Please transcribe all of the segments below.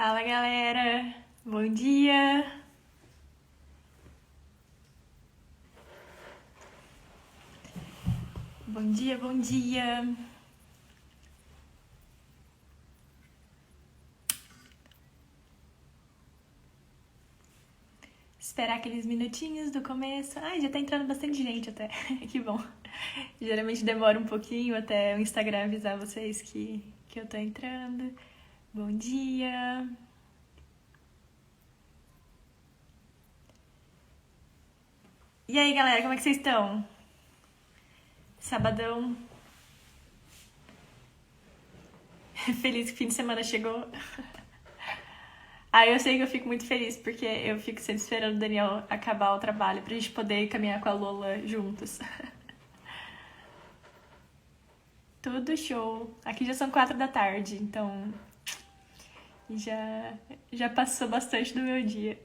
Fala galera, bom dia! Bom dia, bom dia! Esperar aqueles minutinhos do começo. Ai, já tá entrando bastante gente até, que bom. Geralmente demora um pouquinho até o Instagram avisar vocês que eu tô entrando. Bom dia! E aí galera, como é que vocês estão? Sabadão. Feliz que o fim de semana chegou. Eu sei que eu fico muito feliz, porque eu fico sempre esperando o Daniel acabar o trabalho pra gente poder caminhar com a Lola juntos. Tudo show. Aqui já são 4 da tarde, então já passou bastante do meu dia.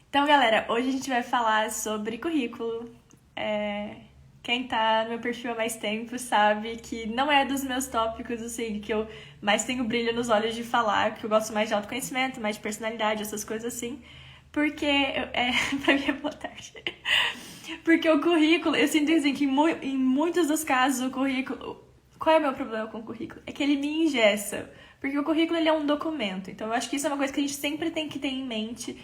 Então, galera, hoje a gente vai falar sobre currículo. Quem tá no meu perfil há mais tempo sabe que não é dos meus tópicos, assim, que eu mais tenho brilho nos olhos de falar, que eu gosto mais de autoconhecimento, mais de personalidade, essas coisas assim. Porque, pra mim é boa tarde. Porque o currículo, eu sinto assim que em muitos dos casos o currículo... Qual é o meu problema com o currículo? É que ele me engessa. Porque o currículo ele é um documento. Então eu acho que isso é uma coisa que a gente sempre tem que ter em mente.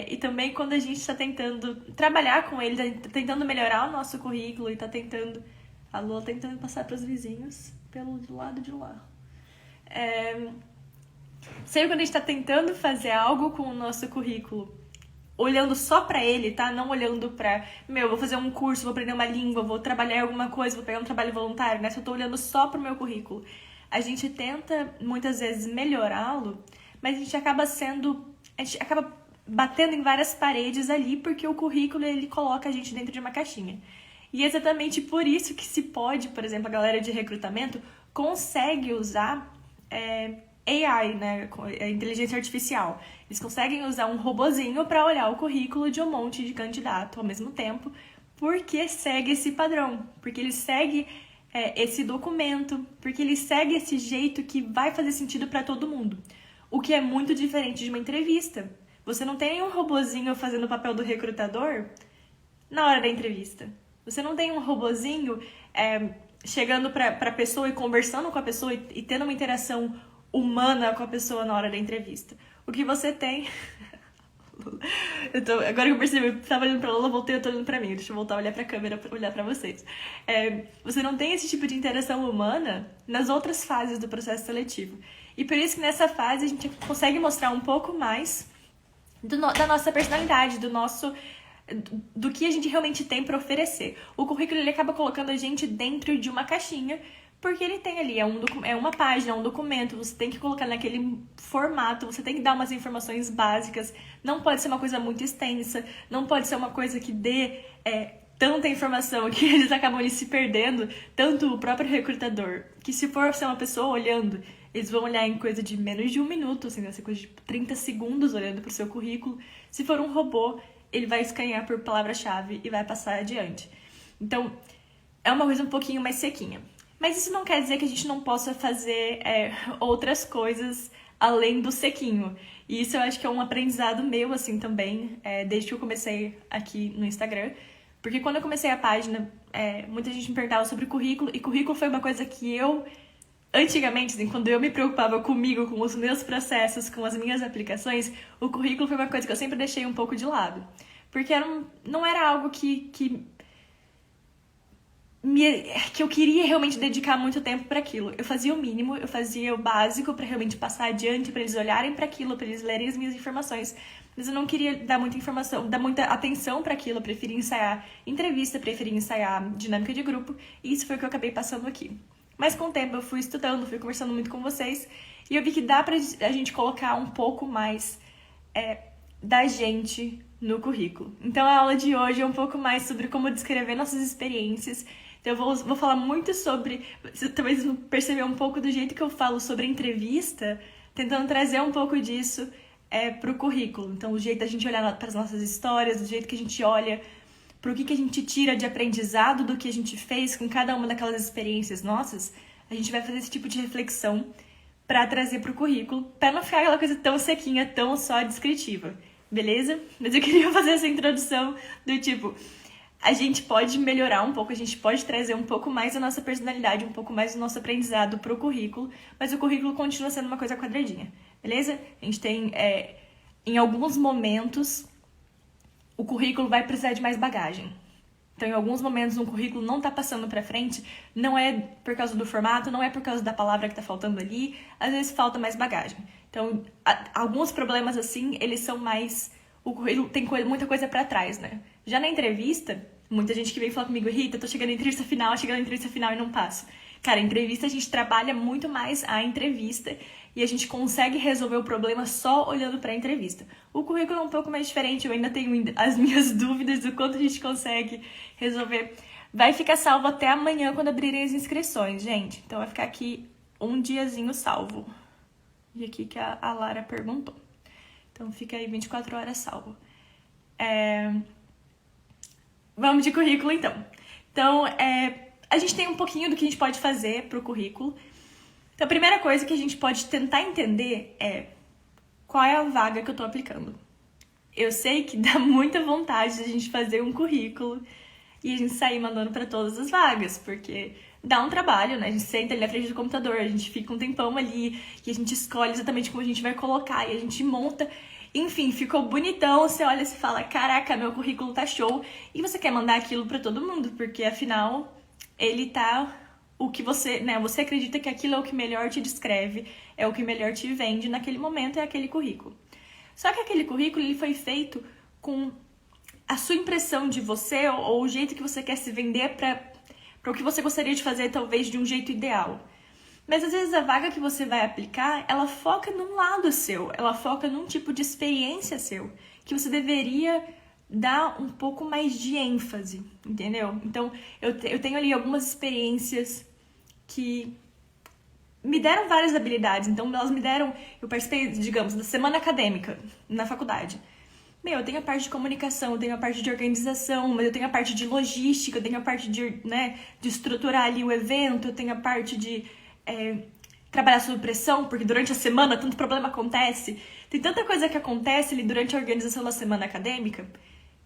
E também quando a gente está tentando trabalhar com ele, tá tentando melhorar o nosso currículo e tá tentando... A Lua tentando passar para os vizinhos pelo lado de lá. Sempre quando a gente tá tentando fazer algo com o nosso currículo, olhando só pra ele, tá? Não olhando pra, vou fazer um curso, vou aprender uma língua, vou trabalhar em alguma coisa, vou pegar um trabalho voluntário, né? Se eu tô olhando só pro meu currículo. A gente tenta, muitas vezes, melhorá-lo, mas a gente acaba batendo em várias paredes ali, porque o currículo, ele coloca a gente dentro de uma caixinha. E é exatamente por isso que se pode, por exemplo, a galera de recrutamento consegue usar AI, né, a inteligência artificial. Eles conseguem usar um robozinho para olhar o currículo de um monte de candidato ao mesmo tempo, porque segue esse padrão, porque ele segue esse documento, porque ele segue esse jeito que vai fazer sentido para todo mundo. O que é muito diferente de uma entrevista. Você não tem um robozinho fazendo o papel do recrutador na hora da entrevista. Você não tem um robozinho chegando para a pessoa e conversando com a pessoa e tendo uma interação humana com a pessoa na hora da entrevista. O que você tem... Agora que eu percebi, eu tava olhando pra Lola, voltei, eu tô olhando pra mim. Deixa eu voltar a olhar pra câmera pra olhar pra vocês. Você não tem esse tipo de interação humana nas outras fases do processo seletivo. E por isso que nessa fase a gente consegue mostrar um pouco mais da nossa personalidade, do que a gente realmente tem para oferecer. O currículo ele acaba colocando a gente dentro de uma caixinha, porque ele tem ali, é uma página, é um documento, você tem que colocar naquele formato, você tem que dar umas informações básicas, não pode ser uma coisa muito extensa, não pode ser uma coisa que dê tanta informação que eles acabam ali se perdendo, tanto o próprio recrutador, que se for ser uma pessoa olhando, eles vão olhar em coisa de menos de 1 minuto, assim, nessa coisa de 30 segundos olhando pro seu currículo. Se for um robô, ele vai escanear por palavra-chave e vai passar adiante. Então, é uma coisa um pouquinho mais sequinha. Mas isso não quer dizer que a gente não possa fazer outras coisas além do sequinho. E isso eu acho que é um aprendizado meu, assim, também, desde que eu comecei aqui no Instagram. Porque quando eu comecei a página, muita gente me perguntava sobre currículo, e currículo foi uma coisa que eu... Antigamente, assim, quando eu me preocupava comigo, com os meus processos, com as minhas aplicações, o currículo foi uma coisa que eu sempre deixei um pouco de lado. Porque não era algo que eu queria realmente dedicar muito tempo para aquilo. Eu fazia o mínimo, eu fazia o básico para realmente passar adiante, para eles olharem para aquilo, para eles lerem as minhas informações. Mas eu não queria dar muita informação, dar muita atenção para aquilo, eu preferia ensaiar entrevista, preferia ensaiar dinâmica de grupo, e isso foi o que eu acabei passando aqui. Mas com o tempo eu fui estudando, fui conversando muito com vocês, e eu vi que dá pra a gente colocar um pouco mais da gente no currículo. Então a aula de hoje é um pouco mais sobre como descrever nossas experiências. Então eu vou falar muito sobre... Talvez perceber um pouco do jeito que eu falo sobre entrevista, tentando trazer um pouco disso pro currículo. Então o jeito da gente olhar para as nossas histórias, o jeito que a gente olha pro que a gente tira de aprendizado do que a gente fez com cada uma daquelas experiências nossas, a gente vai fazer esse tipo de reflexão para trazer pro currículo, para não ficar aquela coisa tão sequinha, tão só descritiva, beleza? Mas eu queria fazer essa introdução do tipo, a gente pode melhorar um pouco, a gente pode trazer um pouco mais a nossa personalidade, um pouco mais do nosso aprendizado pro currículo, mas o currículo continua sendo uma coisa quadradinha, beleza? A gente tem, em alguns momentos, o currículo vai precisar de mais bagagem. Então, em alguns momentos, um currículo não tá passando pra frente, não é por causa do formato, não é por causa da palavra que tá faltando ali, às vezes falta mais bagagem. Então, alguns problemas assim, eles são mais... O currículo tem muita coisa pra trás, né? Já na entrevista, muita gente que vem falar comigo, Rita, tô chegando na entrevista final e não passo. Cara, entrevista a gente trabalha muito mais a entrevista e a gente consegue resolver o problema só olhando pra entrevista. O currículo é um pouco mais diferente, eu ainda tenho as minhas dúvidas do quanto a gente consegue resolver. Vai ficar salvo até amanhã quando abrirem as inscrições, gente. Então vai ficar aqui um diazinho salvo. E aqui que a Lara perguntou. Então fica aí 24 horas salvo. Vamos de currículo então. Então, a gente tem um pouquinho do que a gente pode fazer pro currículo. Então, a primeira coisa que a gente pode tentar entender é qual é a vaga que eu tô aplicando. Eu sei que dá muita vontade de a gente fazer um currículo e a gente sair mandando para todas as vagas, porque dá um trabalho, né? A gente senta ali na frente do computador, a gente fica um tempão ali e a gente escolhe exatamente como a gente vai colocar e a gente monta. Enfim, ficou bonitão, você olha e se fala, caraca, meu currículo tá show. E você quer mandar aquilo para todo mundo, porque afinal ele tá... o que você, né, você acredita que aquilo é o que melhor te descreve, é o que melhor te vende naquele momento, é aquele currículo. Só que aquele currículo ele foi feito com a sua impressão de você ou o jeito que você quer se vender para o que você gostaria de fazer, talvez de um jeito ideal. Mas às vezes a vaga que você vai aplicar, ela foca num lado seu, ela foca num tipo de experiência seu, que você deveria dar um pouco mais de ênfase, entendeu? Então, eu tenho ali algumas experiências que me deram várias habilidades. Então, elas me deram... Eu participei, digamos, da semana acadêmica na faculdade. Eu tenho a parte de comunicação, eu tenho a parte de organização, mas eu tenho a parte de logística, eu tenho a parte de, né, de estruturar ali o evento, eu tenho a parte de trabalhar sob pressão, porque durante a semana tanto problema acontece. Tem tanta coisa que acontece ali durante a organização da semana acadêmica.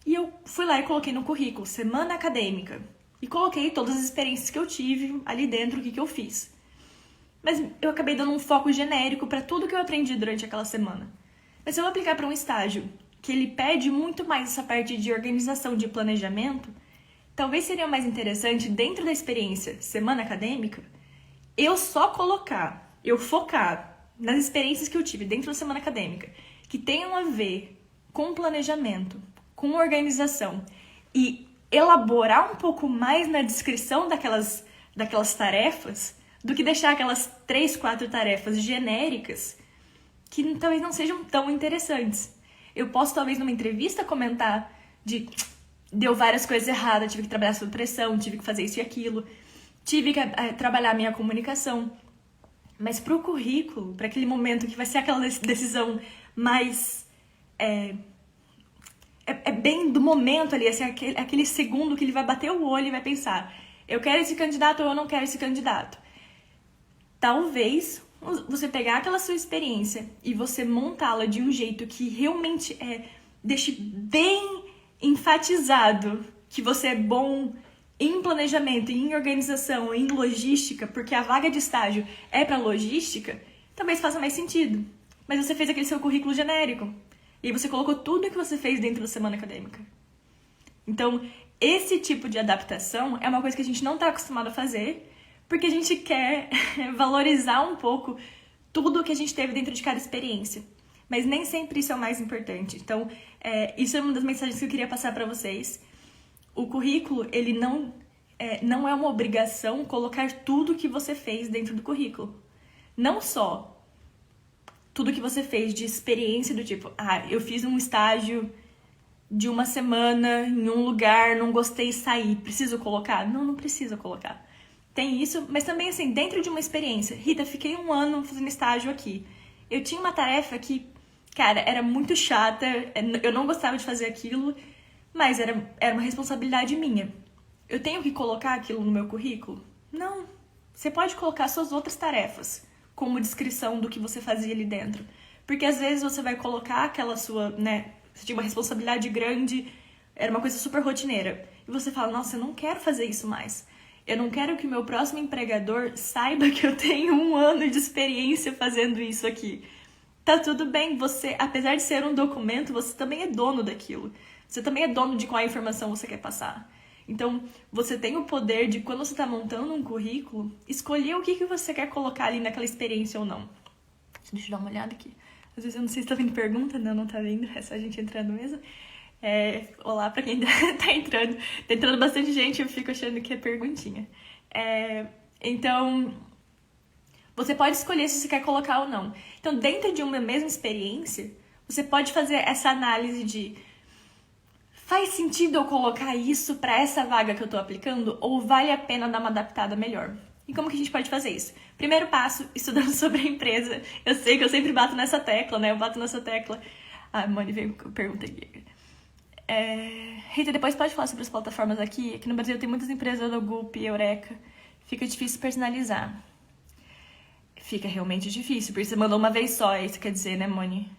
E eu fui lá e coloquei no currículo, semana acadêmica. E coloquei todas as experiências que eu tive ali dentro, o que eu fiz. Mas eu acabei dando um foco genérico para tudo que eu aprendi durante aquela semana. Mas se eu aplicar para um estágio que ele pede muito mais essa parte de organização, de planejamento, talvez seria mais interessante, dentro da experiência semana acadêmica, eu só colocar, eu focar nas experiências que eu tive dentro da semana acadêmica, que tenham a ver com planejamento, com organização, e elaborar um pouco mais na descrição daquelas tarefas, do que deixar aquelas 3, 4 tarefas genéricas que talvez não sejam tão interessantes. Eu posso, talvez, numa entrevista comentar deu várias coisas erradas, tive que trabalhar sob pressão, tive que fazer isso e aquilo, tive que trabalhar a minha comunicação. Mas pro currículo, para aquele momento que vai ser aquela decisão mais... É bem do momento ali, assim, aquele segundo que ele vai bater o olho e vai pensar, eu quero esse candidato ou eu não quero esse candidato. Talvez você pegar aquela sua experiência e você montá-la de um jeito que realmente deixe bem enfatizado que você é bom em planejamento, em organização, em logística, porque a vaga de estágio é para logística, talvez faça mais sentido. Mas você fez aquele seu currículo genérico. E aí você colocou tudo o que você fez dentro da semana acadêmica. Então, esse tipo de adaptação é uma coisa que a gente não está acostumado a fazer, porque a gente quer valorizar um pouco tudo que a gente teve dentro de cada experiência. Mas nem sempre isso é o mais importante. Então, isso é uma das mensagens que eu queria passar para vocês. O currículo, ele não é uma obrigação colocar tudo que você fez dentro do currículo. Não só tudo que você fez de experiência do tipo, eu fiz um estágio de uma semana em um lugar, não gostei, saí, preciso colocar? Não precisa colocar. Tem isso, mas também assim, dentro de uma experiência. Rita, fiquei 1 ano fazendo estágio aqui. Eu tinha uma tarefa que, cara, era muito chata, eu não gostava de fazer aquilo, Mas era uma responsabilidade minha. Eu tenho que colocar aquilo no meu currículo? Não. Você pode colocar suas outras tarefas como descrição do que você fazia ali dentro. Porque às vezes você vai colocar aquela sua, né? Você tinha uma responsabilidade grande, era uma coisa super rotineira. E você fala, nossa, eu não quero fazer isso mais. Eu não quero que o meu próximo empregador saiba que eu tenho 1 ano de experiência fazendo isso aqui. Tá tudo bem, você, apesar de ser um documento, você também é dono daquilo. Você também é dono de qual informação você quer passar. Então, você tem o poder de, quando você está montando um currículo, escolher o que você quer colocar ali naquela experiência ou não. Deixa eu dar uma olhada aqui. Às vezes eu não sei se tá vindo pergunta, não tá vindo, é só a gente entrando mesmo. Olá pra quem tá entrando. Tá entrando bastante gente, eu fico achando que é perguntinha. Então, você pode escolher se você quer colocar ou não. Então, dentro de uma mesma experiência, você pode fazer essa análise de: faz sentido eu colocar isso para essa vaga que eu tô aplicando ou vale a pena dar uma adaptada melhor? E como que a gente pode fazer isso? Primeiro passo, estudando sobre a empresa. Eu sei que eu sempre bato nessa tecla, né? Eu bato nessa tecla. A Moni veio com pergunta aqui. Rita, depois pode falar sobre as plataformas aqui? Aqui no Brasil tem muitas empresas do Gulp e Eureka. Fica difícil personalizar. Fica realmente difícil, porque você mandou uma vez só, isso quer dizer, né, Moni?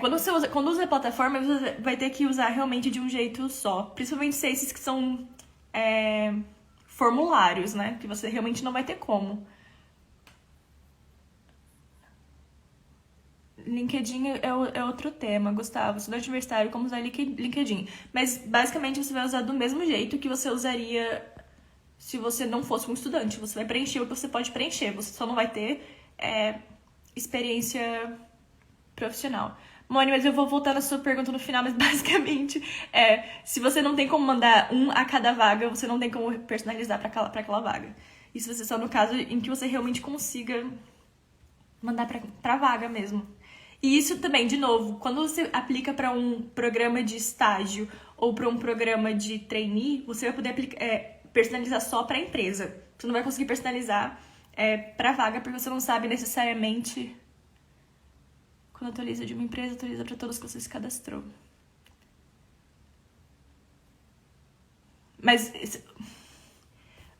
Quando usa a plataforma, você vai ter que usar realmente de um jeito só. Principalmente se esses que são formulários, né? Que você realmente não vai ter como. LinkedIn é outro tema, Gustavo. Estudante universitário, como usar LinkedIn. Mas, basicamente, você vai usar do mesmo jeito que você usaria se você não fosse um estudante. Você vai preencher o que você pode preencher. Você só não vai ter experiência profissional. Moni, mas eu vou voltar na sua pergunta no final, mas basicamente se você não tem como mandar um a cada vaga, você não tem como personalizar para aquela vaga. Isso vai ser só no caso em que você realmente consiga mandar pra vaga mesmo. E isso também, de novo, quando você aplica para um programa de estágio ou para um programa de trainee, você vai poder personalizar só para a empresa. Você não vai conseguir personalizar para vaga, porque você não sabe necessariamente. Quando atualiza de uma empresa, atualiza para todos que você se cadastrou. Mas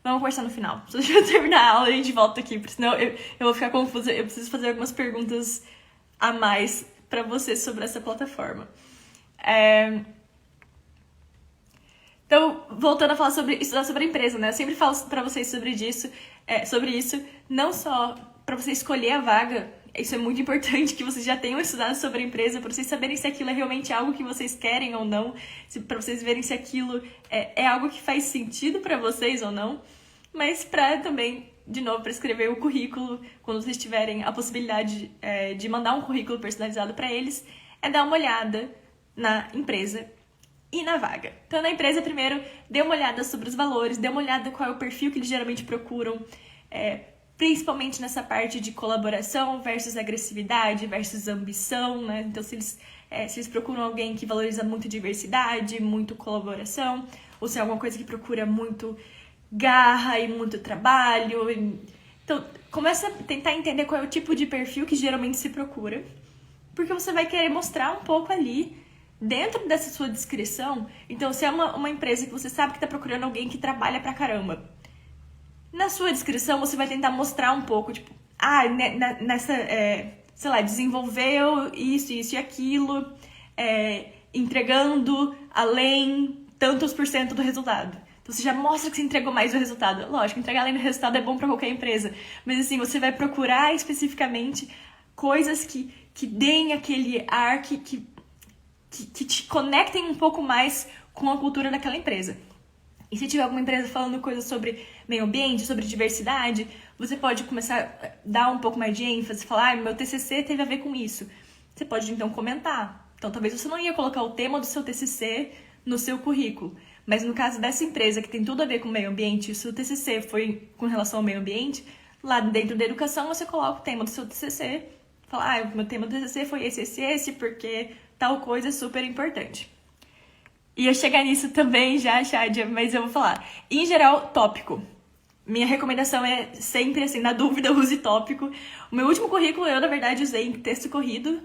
vamos conversar no final. Se eu terminar a aula, a gente volta aqui, porque senão eu vou ficar confusa. Eu preciso fazer algumas perguntas a mais para você sobre essa plataforma. Então, voltando a falar estudar sobre a empresa, né? Eu sempre falo para vocês sobre isso, não só para você escolher a vaga. Isso é muito importante, que vocês já tenham estudado sobre a empresa, para vocês saberem se aquilo é realmente algo que vocês querem ou não, para vocês verem se aquilo é algo que faz sentido para vocês ou não, mas para também, de novo, para escrever o currículo, quando vocês tiverem a possibilidade de mandar um currículo personalizado para eles, dar uma olhada na empresa e na vaga. Então, na empresa, primeiro, dê uma olhada sobre os valores, dê uma olhada qual é o perfil que eles geralmente procuram, principalmente nessa parte de colaboração versus agressividade versus ambição, né? Então, se eles procuram alguém que valoriza muito diversidade, muito colaboração, ou se é alguma coisa que procura muito garra e muito trabalho. Então, começa a tentar entender qual é o tipo de perfil que geralmente se procura, porque você vai querer mostrar um pouco ali, dentro dessa sua descrição. Então, se é uma empresa que você sabe que está procurando alguém que trabalha pra caramba, na sua descrição, você vai tentar mostrar um pouco, tipo, sei lá, desenvolveu isso e aquilo, entregando além tantos por cento do resultado. Então, você já mostra que você entregou mais do resultado. Lógico, entregar além do resultado é bom para qualquer empresa, mas assim, você vai procurar especificamente coisas que deem aquele ar, que te conectem um pouco mais com a cultura daquela empresa. E se tiver alguma empresa falando coisas sobre meio ambiente, sobre diversidade, você pode começar a dar um pouco mais de ênfase, falar, meu TCC teve a ver com isso. Você pode, então, comentar. Então, talvez você não ia colocar o tema do seu TCC no seu currículo, mas no caso dessa empresa que tem tudo a ver com o meio ambiente, e o seu TCC foi com relação ao meio ambiente, lá dentro da educação você coloca o tema do seu TCC, fala, o meu tema do TCC foi esse, porque tal coisa é super importante. Ia chegar nisso também já, Shadia, mas eu vou falar. Em geral, tópico. Minha recomendação é sempre, assim, na dúvida, use tópico. O meu último currículo, eu, na verdade, usei em texto corrido,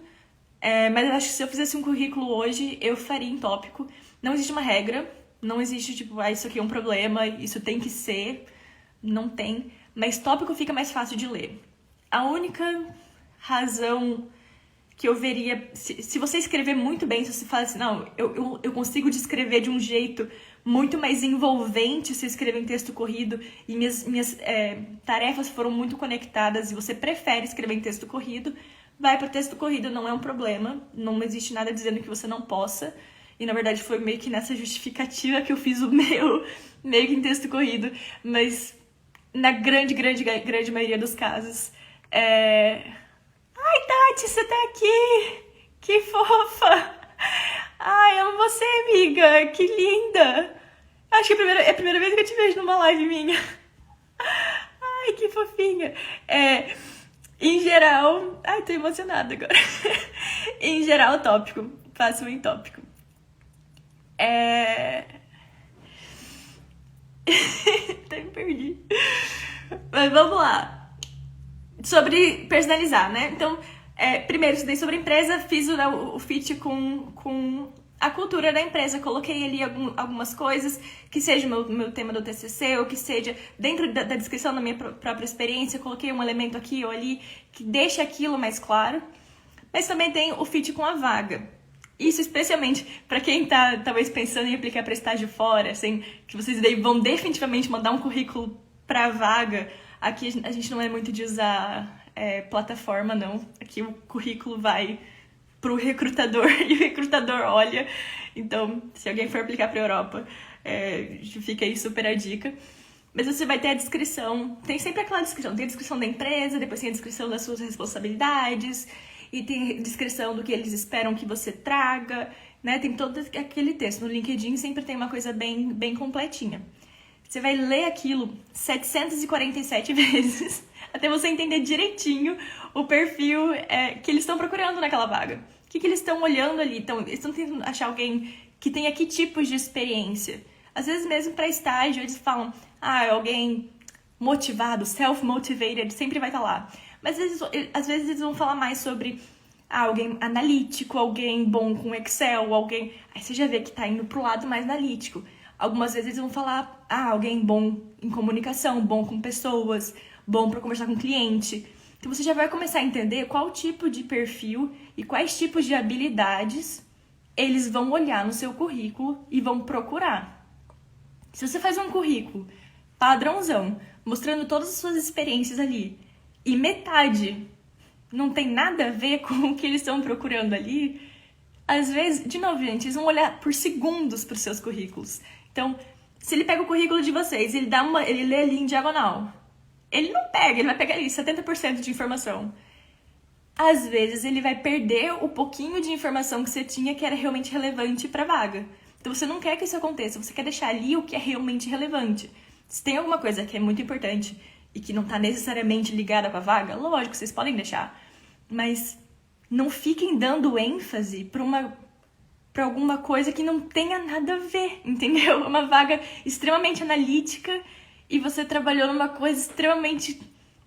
Mas eu acho que se eu fizesse um currículo hoje, eu faria em tópico. Não existe uma regra, não existe, tipo, isso aqui é um problema, isso tem que ser. Não tem. Mas tópico fica mais fácil de ler. A única razão que eu veria... Se você escrever muito bem, se você fala assim, não, eu consigo descrever de um jeito muito mais envolvente se eu escrever em texto corrido e minhas tarefas foram muito conectadas e você prefere escrever em texto corrido, vai para o texto corrido, não é um problema. Não existe nada dizendo que você não possa. E, na verdade, foi meio que nessa justificativa que eu fiz o meu, meio que em texto corrido. Mas, na grande maioria dos casos, Ai, Tati, você tá aqui! Que fofa! Ai, amo você, amiga! Que linda! Acho que é a primeira vez que eu te vejo numa live minha. Ai, que fofinha! Em geral... Ai, tô emocionada agora. Em geral, tópico. Faço em tópico. Até me perdi. Mas vamos lá. Sobre personalizar, né? Então, primeiro estudei sobre a empresa, fiz o fit com a cultura da empresa. Coloquei ali algumas coisas, que seja o meu tema do TCC, ou que seja dentro da descrição da minha própria experiência. Coloquei um elemento aqui ou ali que deixe aquilo mais claro. Mas também tem o fit com a vaga. Isso especialmente para quem tá talvez pensando em aplicar para estágio fora, assim, que vocês vão definitivamente mandar um currículo para a vaga. Aqui a gente não é muito de usar plataforma, não. Aqui o currículo vai pro recrutador e o recrutador olha. Então, se alguém for aplicar para a Europa, fica aí super a dica. Mas você vai ter a descrição, tem sempre aquela descrição. Tem a descrição da empresa, depois tem a descrição das suas responsabilidades, e tem a descrição do que eles esperam que você traga, né? Tem todo aquele texto. No LinkedIn sempre tem uma coisa bem completinha. Você vai ler aquilo 747 vezes até você entender direitinho o perfil que eles estão procurando naquela vaga. O que eles estão olhando ali? Eles estão tentando achar alguém que tenha que tipos de experiência. Às vezes mesmo para estágio eles falam, alguém motivado, self-motivated, sempre vai estar lá. Mas às vezes eles vão falar mais sobre alguém analítico, alguém bom com Excel, alguém... Aí você já vê que tá indo pro lado mais analítico. Algumas vezes eles vão falar, alguém bom em comunicação, bom com pessoas, bom para conversar com cliente. Então você já vai começar a entender qual tipo de perfil e quais tipos de habilidades eles vão olhar no seu currículo e vão procurar. Se você faz um currículo padrãozão, mostrando todas as suas experiências ali, e metade não tem nada a ver com o que eles estão procurando ali, às vezes, de novo, gente, eles vão olhar por segundos para os seus currículos. Então, se ele pega o currículo de vocês, ele lê ali em diagonal. Ele não pega, ele vai pegar ali 70% de informação. Às vezes, ele vai perder o pouquinho de informação que você tinha que era realmente relevante para a vaga. Então, você não quer que isso aconteça, você quer deixar ali o que é realmente relevante. Se tem alguma coisa que é muito importante e que não está necessariamente ligada com a vaga, lógico, vocês podem deixar. Mas não fiquem dando ênfase para alguma coisa que não tenha nada a ver, entendeu? Uma vaga extremamente analítica e você trabalhou numa coisa extremamente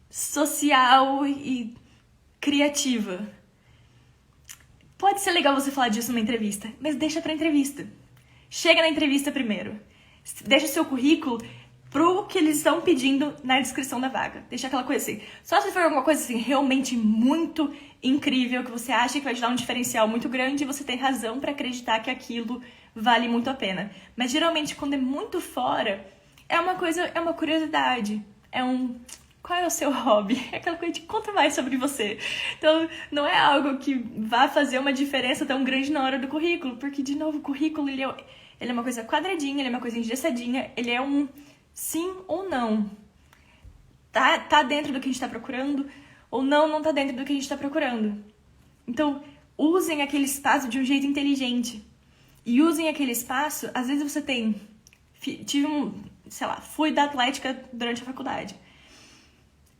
social e criativa. Pode ser legal você falar disso numa entrevista, mas deixa pra entrevista. Chega na entrevista primeiro. Deixa o seu currículo pro que eles estão pedindo na descrição da vaga. Deixa aquela coisa assim. Só se for alguma coisa assim realmente muito incrível, que você acha que vai te dar um diferencial muito grande e você tem razão pra acreditar que aquilo vale muito a pena. Mas geralmente quando é muito fora, é uma curiosidade. Qual é o seu hobby? É aquela coisa de conta mais sobre você. Então, não é algo que vá fazer uma diferença tão grande na hora do currículo, porque, de novo, o currículo ele é uma coisa quadradinha, ele é uma coisa engessadinha, ele é um sim ou não. Tá dentro do que a gente tá procurando, ou não tá dentro do que a gente tá procurando. Então, usem aquele espaço de um jeito inteligente. E usem aquele espaço, às vezes você tem... fui da Atlética durante a faculdade.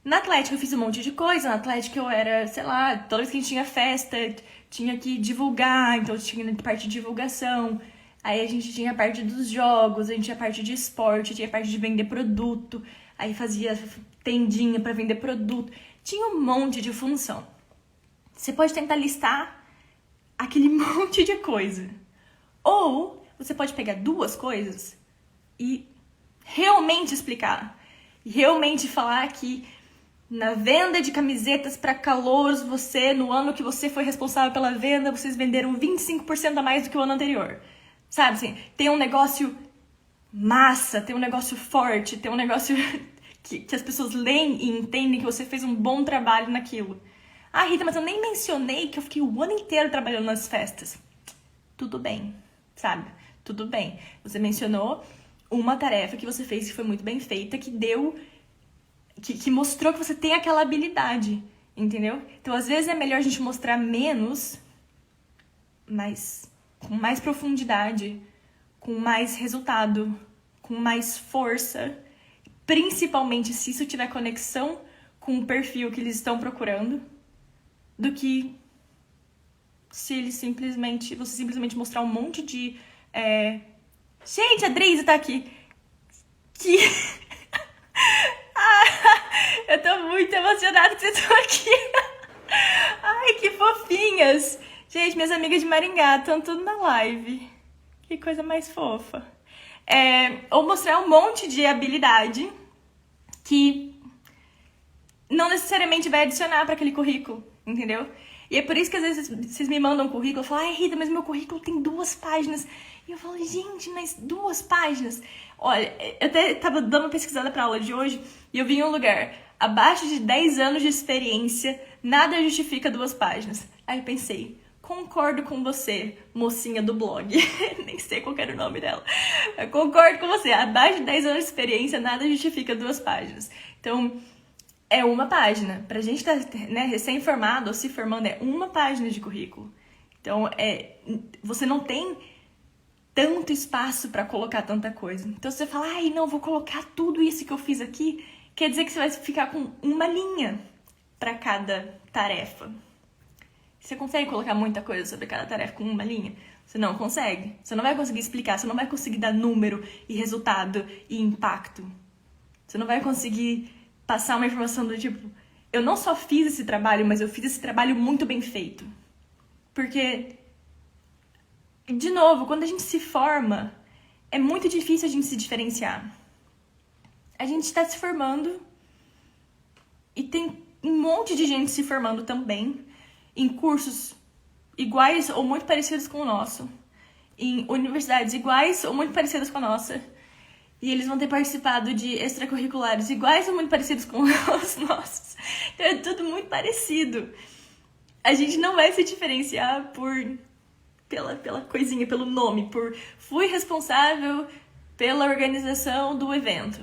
Na Atlética eu fiz um monte de coisa, na Atlética eu era, toda vez que a gente tinha festa, tinha que divulgar, então tinha parte de divulgação, aí a gente tinha a parte dos jogos, a gente tinha a parte de esporte, tinha a parte de vender produto, aí fazia tendinha pra vender produto, tinha um monte de função. Você pode tentar listar aquele monte de coisa. Ou você pode pegar duas coisas e realmente explicar. E realmente falar que na venda de camisetas para calouros, no ano que você foi responsável pela venda, vocês venderam 25% a mais do que o ano anterior. Sabe assim, tem um negócio massa, tem um negócio forte, tem um negócio que as pessoas leem e entendem que você fez um bom trabalho naquilo. Ah, Rita, mas eu nem mencionei que eu fiquei o ano inteiro trabalhando nas festas. Tudo bem, sabe? Tudo bem. Você mencionou uma tarefa que você fez que foi muito bem feita, que deu... Que mostrou que você tem aquela habilidade, entendeu? Então, às vezes, é melhor a gente mostrar menos, mas com mais profundidade, com mais resultado, com mais força, principalmente se isso tiver conexão com o perfil que eles estão procurando, do que se você simplesmente mostrar um monte de... Gente, a Dreise tá aqui. Que... Eu tô muito emocionada que vocês estão aqui. Ai, que fofinhas. Gente, minhas amigas de Maringá estão tudo na live. Que coisa mais fofa. Ou mostrar um monte de habilidade que não necessariamente vai adicionar para aquele currículo, entendeu? E é por isso que às vezes vocês me mandam um currículo e falam: ai, Rita, mas meu currículo tem 2 páginas. E eu falo: gente, mas 2 páginas? Olha, eu até tava dando uma pesquisada pra aula de hoje e eu vi em um lugar: abaixo de 10 anos de experiência, nada justifica 2 páginas. Aí eu pensei: concordo com você, mocinha do blog. Nem sei qual era o nome dela. Eu concordo com você. Abaixo de 10 anos de experiência, nada justifica 2 páginas. Então, é 1 página. Pra gente estar recém-formado ou se formando, é 1 página de currículo. Então, você não tem tanto espaço pra colocar tanta coisa. Então, se você fala: ai, não, vou colocar tudo isso que eu fiz aqui, quer dizer que você vai ficar com 1 linha pra cada tarefa. Você consegue colocar muita coisa sobre cada tarefa com 1 linha? Você não consegue. Você não vai conseguir explicar, você não vai conseguir dar número e resultado e impacto. Você não vai conseguir passar uma informação do tipo: eu não só fiz esse trabalho, mas eu fiz esse trabalho muito bem feito. Porque, de novo, quando a gente se forma, é muito difícil a gente se diferenciar. A gente está se formando e tem um monte de gente se formando também em cursos iguais ou muito parecidos com o nosso, em universidades iguais ou muito parecidas com a nossa, e eles vão ter participado de extracurriculares iguais ou muito parecidos com os nossos. Então é tudo muito parecido. A gente não vai se diferenciar pela coisinha, pelo nome, por fui responsável pela organização do evento.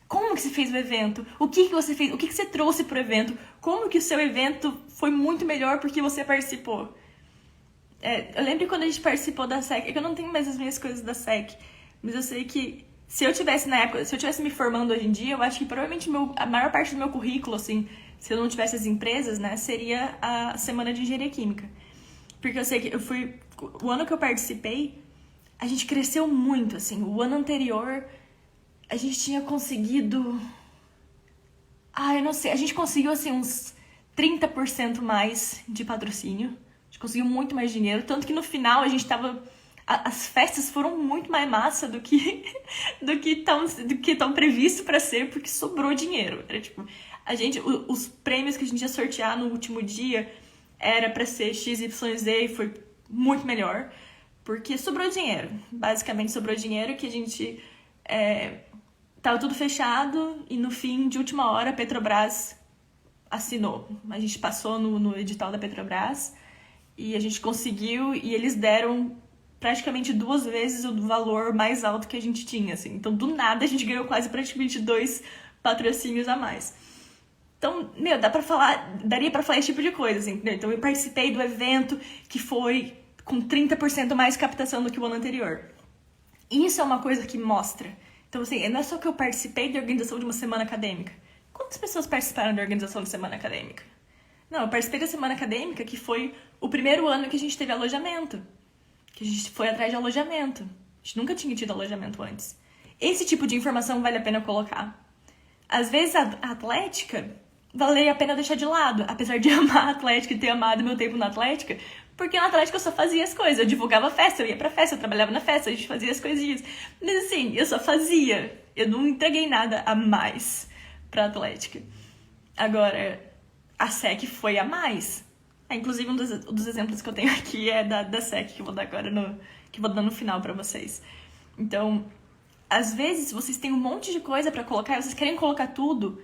Como que você fez o evento? O que você fez? O que você trouxe pro evento? Como que o seu evento foi muito melhor porque você participou? Eu lembro quando a gente participou da SEC, é que eu não tenho mais as minhas coisas da SEC, mas eu sei que se eu tivesse me formando hoje em dia, eu acho que provavelmente a maior parte do meu currículo, assim, se eu não tivesse as empresas, né, seria a semana de engenharia química. Porque eu sei que o ano que eu participei, a gente cresceu muito, assim. O ano anterior, a gente tinha conseguido... eu não sei. A gente conseguiu, assim, uns 30% mais de patrocínio. A gente conseguiu muito mais dinheiro. Tanto que no final a gente tava... As festas foram muito mais massa do que tão previsto para ser, porque sobrou dinheiro. Era tipo... Os prêmios que a gente ia sortear no último dia era para ser XYZ e foi muito melhor. Porque sobrou dinheiro. Basicamente sobrou dinheiro que a gente... Tava tudo fechado e no fim, de última hora, a Petrobras assinou. A gente passou no edital da Petrobras e a gente conseguiu, e eles deram praticamente 2 vezes o valor mais alto que a gente tinha, assim. Então, do nada, a gente ganhou quase praticamente 2 patrocínios a mais. Então, daria pra falar esse tipo de coisa, assim, entendeu? Então, eu participei do evento que foi com 30% mais captação do que o ano anterior. Isso é uma coisa que mostra. Então, assim, não é só que eu participei da organização de uma semana acadêmica. Quantas pessoas participaram da organização de semana acadêmica? Não, eu participei da semana acadêmica, que foi o primeiro ano que a gente teve alojamento. Que a gente foi atrás de alojamento. A gente nunca tinha tido alojamento antes. Esse tipo de informação vale a pena colocar. Às vezes, a Atlética, valeria a pena deixar de lado. Apesar de amar a Atlética e ter amado meu tempo na Atlética, Porque na Atlética eu só fazia as coisas. Eu divulgava a festa, eu ia pra festa, eu trabalhava na festa, a gente fazia as coisinhas. Mas assim, eu só fazia. Eu não entreguei nada a mais pra Atlética. Agora, a SEC foi a mais. Inclusive, um dos exemplos que eu tenho aqui é da SEC, que eu vou dar agora que eu vou dar no final pra vocês. Então, às vezes, vocês têm um monte de coisa pra colocar e vocês querem colocar tudo.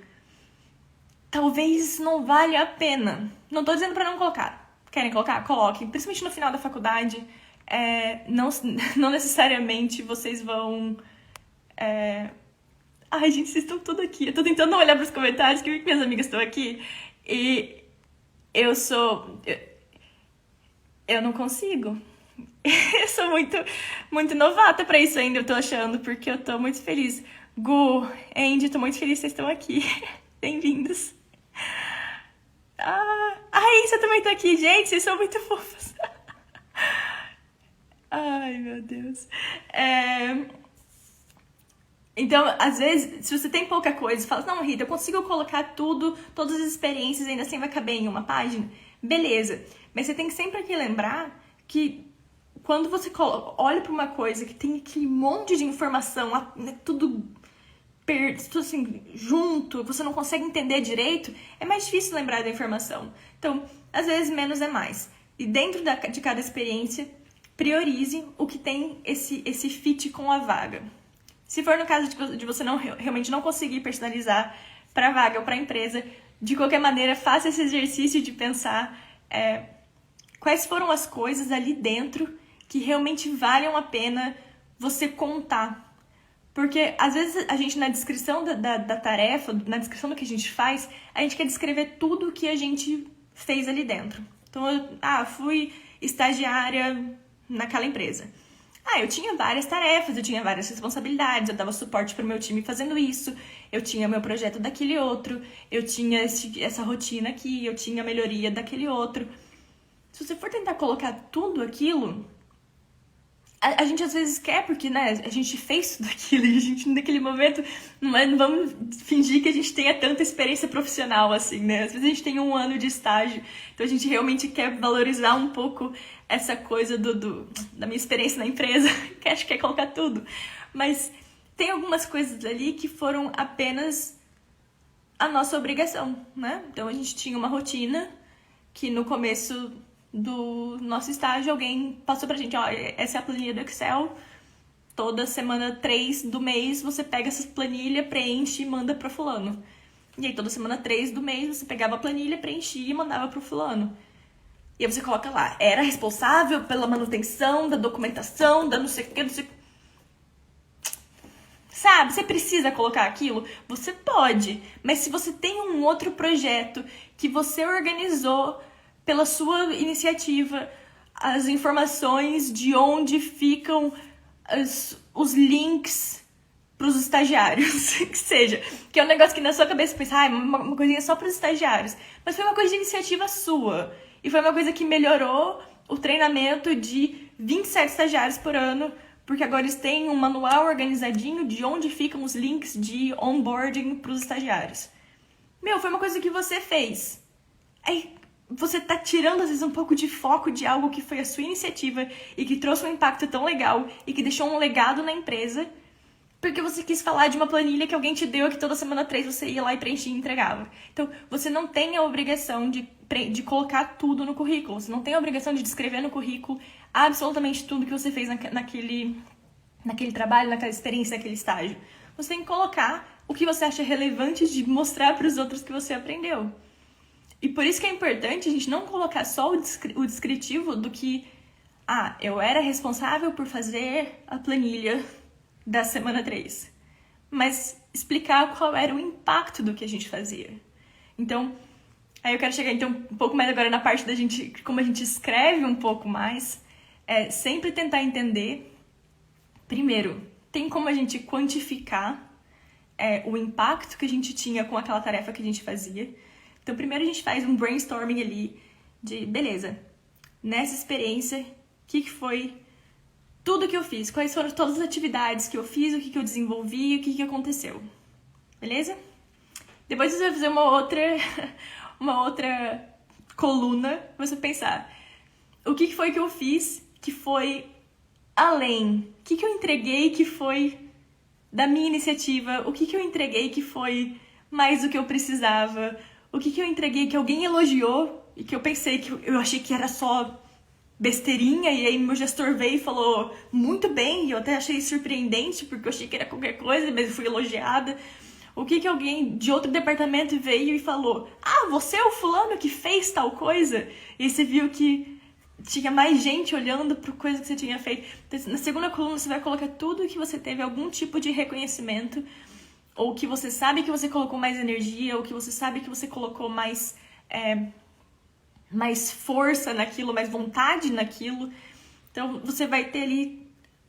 Talvez não valha a pena. Não tô dizendo pra não colocar. Querem colocar? Coloquem. Principalmente no final da faculdade. Não necessariamente vocês vão... Ai, gente, vocês estão tudo aqui. Eu tô tentando não olhar pros comentários, que minhas amigas estão aqui. E eu não consigo. Eu sou muito novata pra isso ainda, eu tô achando, porque eu tô muito feliz. Gu, Andy, tô muito feliz que vocês estão aqui. Bem-vindos. A Raíssa também tá aqui, gente, vocês são muito fofos. Ai, meu Deus. Então, às vezes, se você tem pouca coisa, você fala, não, Rita, eu consigo colocar tudo, todas as experiências, ainda assim vai caber em uma página. Beleza. Mas você tem que sempre aqui lembrar que quando você olha para uma coisa que tem aquele monte de informação, tudo assim, junto, você não consegue entender direito, é mais difícil lembrar da informação. Então, às vezes, menos é mais. E dentro de cada experiência, priorize o que tem esse fit com a vaga. Se for no caso de você realmente não conseguir personalizar para a vaga ou para a empresa, de qualquer maneira, faça esse exercício de pensar quais foram as coisas ali dentro que realmente valham a pena você contar. Porque, às vezes, a gente, na descrição da tarefa, na descrição do que a gente faz, a gente quer descrever tudo o que a gente fez ali dentro. Então, fui estagiária naquela empresa. Eu tinha várias tarefas, eu tinha várias responsabilidades, eu dava suporte pro meu time fazendo isso, eu tinha meu projeto daquele outro, eu tinha essa rotina aqui, eu tinha a melhoria daquele outro. Se você for tentar colocar tudo aquilo, a gente às vezes quer, porque, né, a gente fez tudo aquilo e a gente, naquele momento, não vamos fingir que a gente tenha tanta experiência profissional, assim, né? Às vezes a gente tem 1 ano de estágio, então a gente realmente quer valorizar um pouco essa coisa da minha experiência na empresa, que acho que quer colocar tudo. Mas tem algumas coisas ali que foram apenas a nossa obrigação, né? Então a gente tinha uma rotina que no começo do nosso estágio alguém passou pra gente, essa é a planilha do Excel, toda semana 3 do mês você pega essa planilha, preenche e manda pra fulano. E aí toda semana 3 do mês você pegava a planilha, preenchia e mandava pro fulano. E aí você coloca lá, era responsável pela manutenção da documentação, da não sei o que, não sei o que. Sabe, você precisa colocar aquilo? Você pode, mas se você tem um outro projeto que você organizou pela sua iniciativa, as informações de onde ficam os links para os estagiários, que seja, que é um negócio que na sua cabeça você pensa, uma coisinha só para os estagiários, mas foi uma coisa de iniciativa sua, e foi uma coisa que melhorou o treinamento de 27 estagiários por ano, porque agora eles têm um manual organizadinho de onde ficam os links de onboarding para os estagiários. Foi uma coisa que você fez. Aí você tá tirando, às vezes, um pouco de foco de algo que foi a sua iniciativa e que trouxe um impacto tão legal e que deixou um legado na empresa, porque você quis falar de uma planilha que alguém te deu e que toda semana 3 você ia lá e preenchia e entregava. Então, você não tem a obrigação de colocar tudo no currículo. Você não tem a obrigação de descrever no currículo absolutamente tudo que você fez naquele trabalho, naquela experiência, naquele estágio. Você tem que colocar o que você acha relevante de mostrar para os outros que você aprendeu. E por isso que é importante a gente não colocar só o descritivo do que eu era responsável por fazer a planilha da semana 3. Mas explicar qual era o impacto do que a gente fazia. Então, aí eu quero chegar então um pouco mais agora na parte da gente, como a gente escreve um pouco mais. Sempre tentar entender, primeiro, tem como a gente quantificar o impacto que a gente tinha com aquela tarefa que a gente fazia. Então, primeiro a gente faz um brainstorming ali de, beleza, nessa experiência, o que foi tudo que eu fiz? Quais foram todas as atividades que eu fiz, o que eu desenvolvi, o que aconteceu? Beleza? Depois você vai fazer uma outra coluna, você pensar, O que foi que eu fiz que foi além? O que eu entreguei que foi da minha iniciativa? O que eu entreguei que foi mais do que eu precisava? O que eu entreguei que alguém elogiou e que eu pensei que eu achei que era só besteirinha, e aí meu gestor veio e falou muito bem, e eu até achei surpreendente, porque eu achei que era qualquer coisa, mas eu fui elogiada. O que alguém de outro departamento veio e falou: ah, você é o fulano que fez tal coisa? E você viu que tinha mais gente olhando para coisa que você tinha feito. Então, na segunda coluna você vai colocar tudo que você teve algum tipo de reconhecimento, ou que você sabe que você colocou mais energia, ou que você sabe que você colocou mais força naquilo, mais vontade naquilo. Então você vai ter ali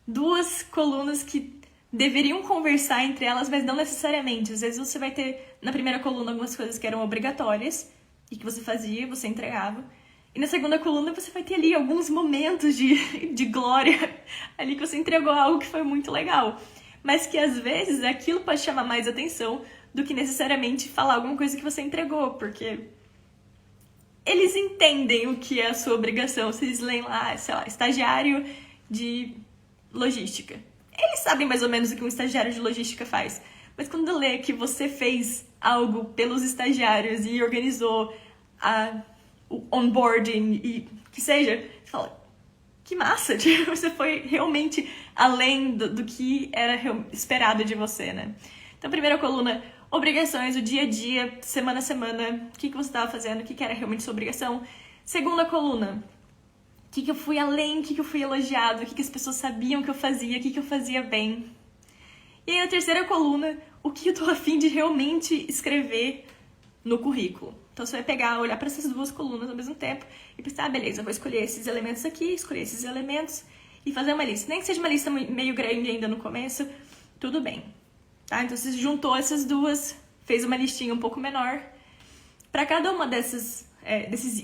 2 colunas que deveriam conversar entre elas, mas não necessariamente. Às vezes você vai ter na primeira coluna algumas coisas que eram obrigatórias e que você fazia, você entregava. E na segunda coluna você vai ter ali alguns momentos de glória ali que você entregou algo que foi muito legal. Mas que às vezes aquilo pode chamar mais atenção do que necessariamente falar alguma coisa que você entregou, porque eles entendem o que é a sua obrigação. Vocês leem lá, sei lá, estagiário de logística. Eles sabem mais ou menos o que um estagiário de logística faz. Mas quando lê que você fez algo pelos estagiários e organizou o onboarding e que seja, você fala, que massa, você foi realmente além do que era esperado de você, né? Então, primeira coluna, obrigações, o dia a dia, semana a semana, o que você estava fazendo, o que era realmente sua obrigação. Segunda coluna, o que eu fui além, o que eu fui elogiado, o que as pessoas sabiam que eu fazia, o que eu fazia bem. E aí, na terceira coluna, o que eu tô a fim de realmente escrever no currículo. Então, você vai pegar, olhar para essas 2 colunas ao mesmo tempo e pensar, beleza, eu vou escolher esses elementos aqui, escolher esses elementos e fazer uma lista. Nem que seja uma lista meio grande ainda no começo, tudo bem. Tá? Então, você juntou essas 2, fez uma listinha um pouco menor. Para cada uma desses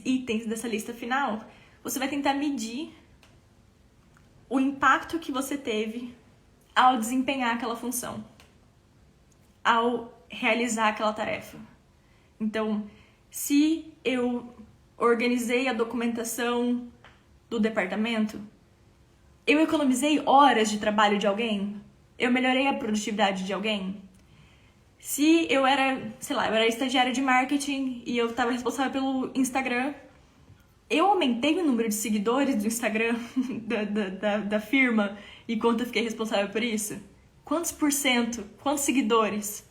itens dessa lista final, você vai tentar medir o impacto que você teve ao desempenhar aquela função, ao realizar aquela tarefa. Então, se eu organizei a documentação do departamento, eu economizei horas de trabalho de alguém? Eu melhorei a produtividade de alguém? Se eu era, sei lá, eu era estagiária de marketing e eu estava responsável pelo Instagram, eu aumentei o número de seguidores do Instagram da firma enquanto eu fiquei responsável por isso? Quantos por cento? Quantos seguidores?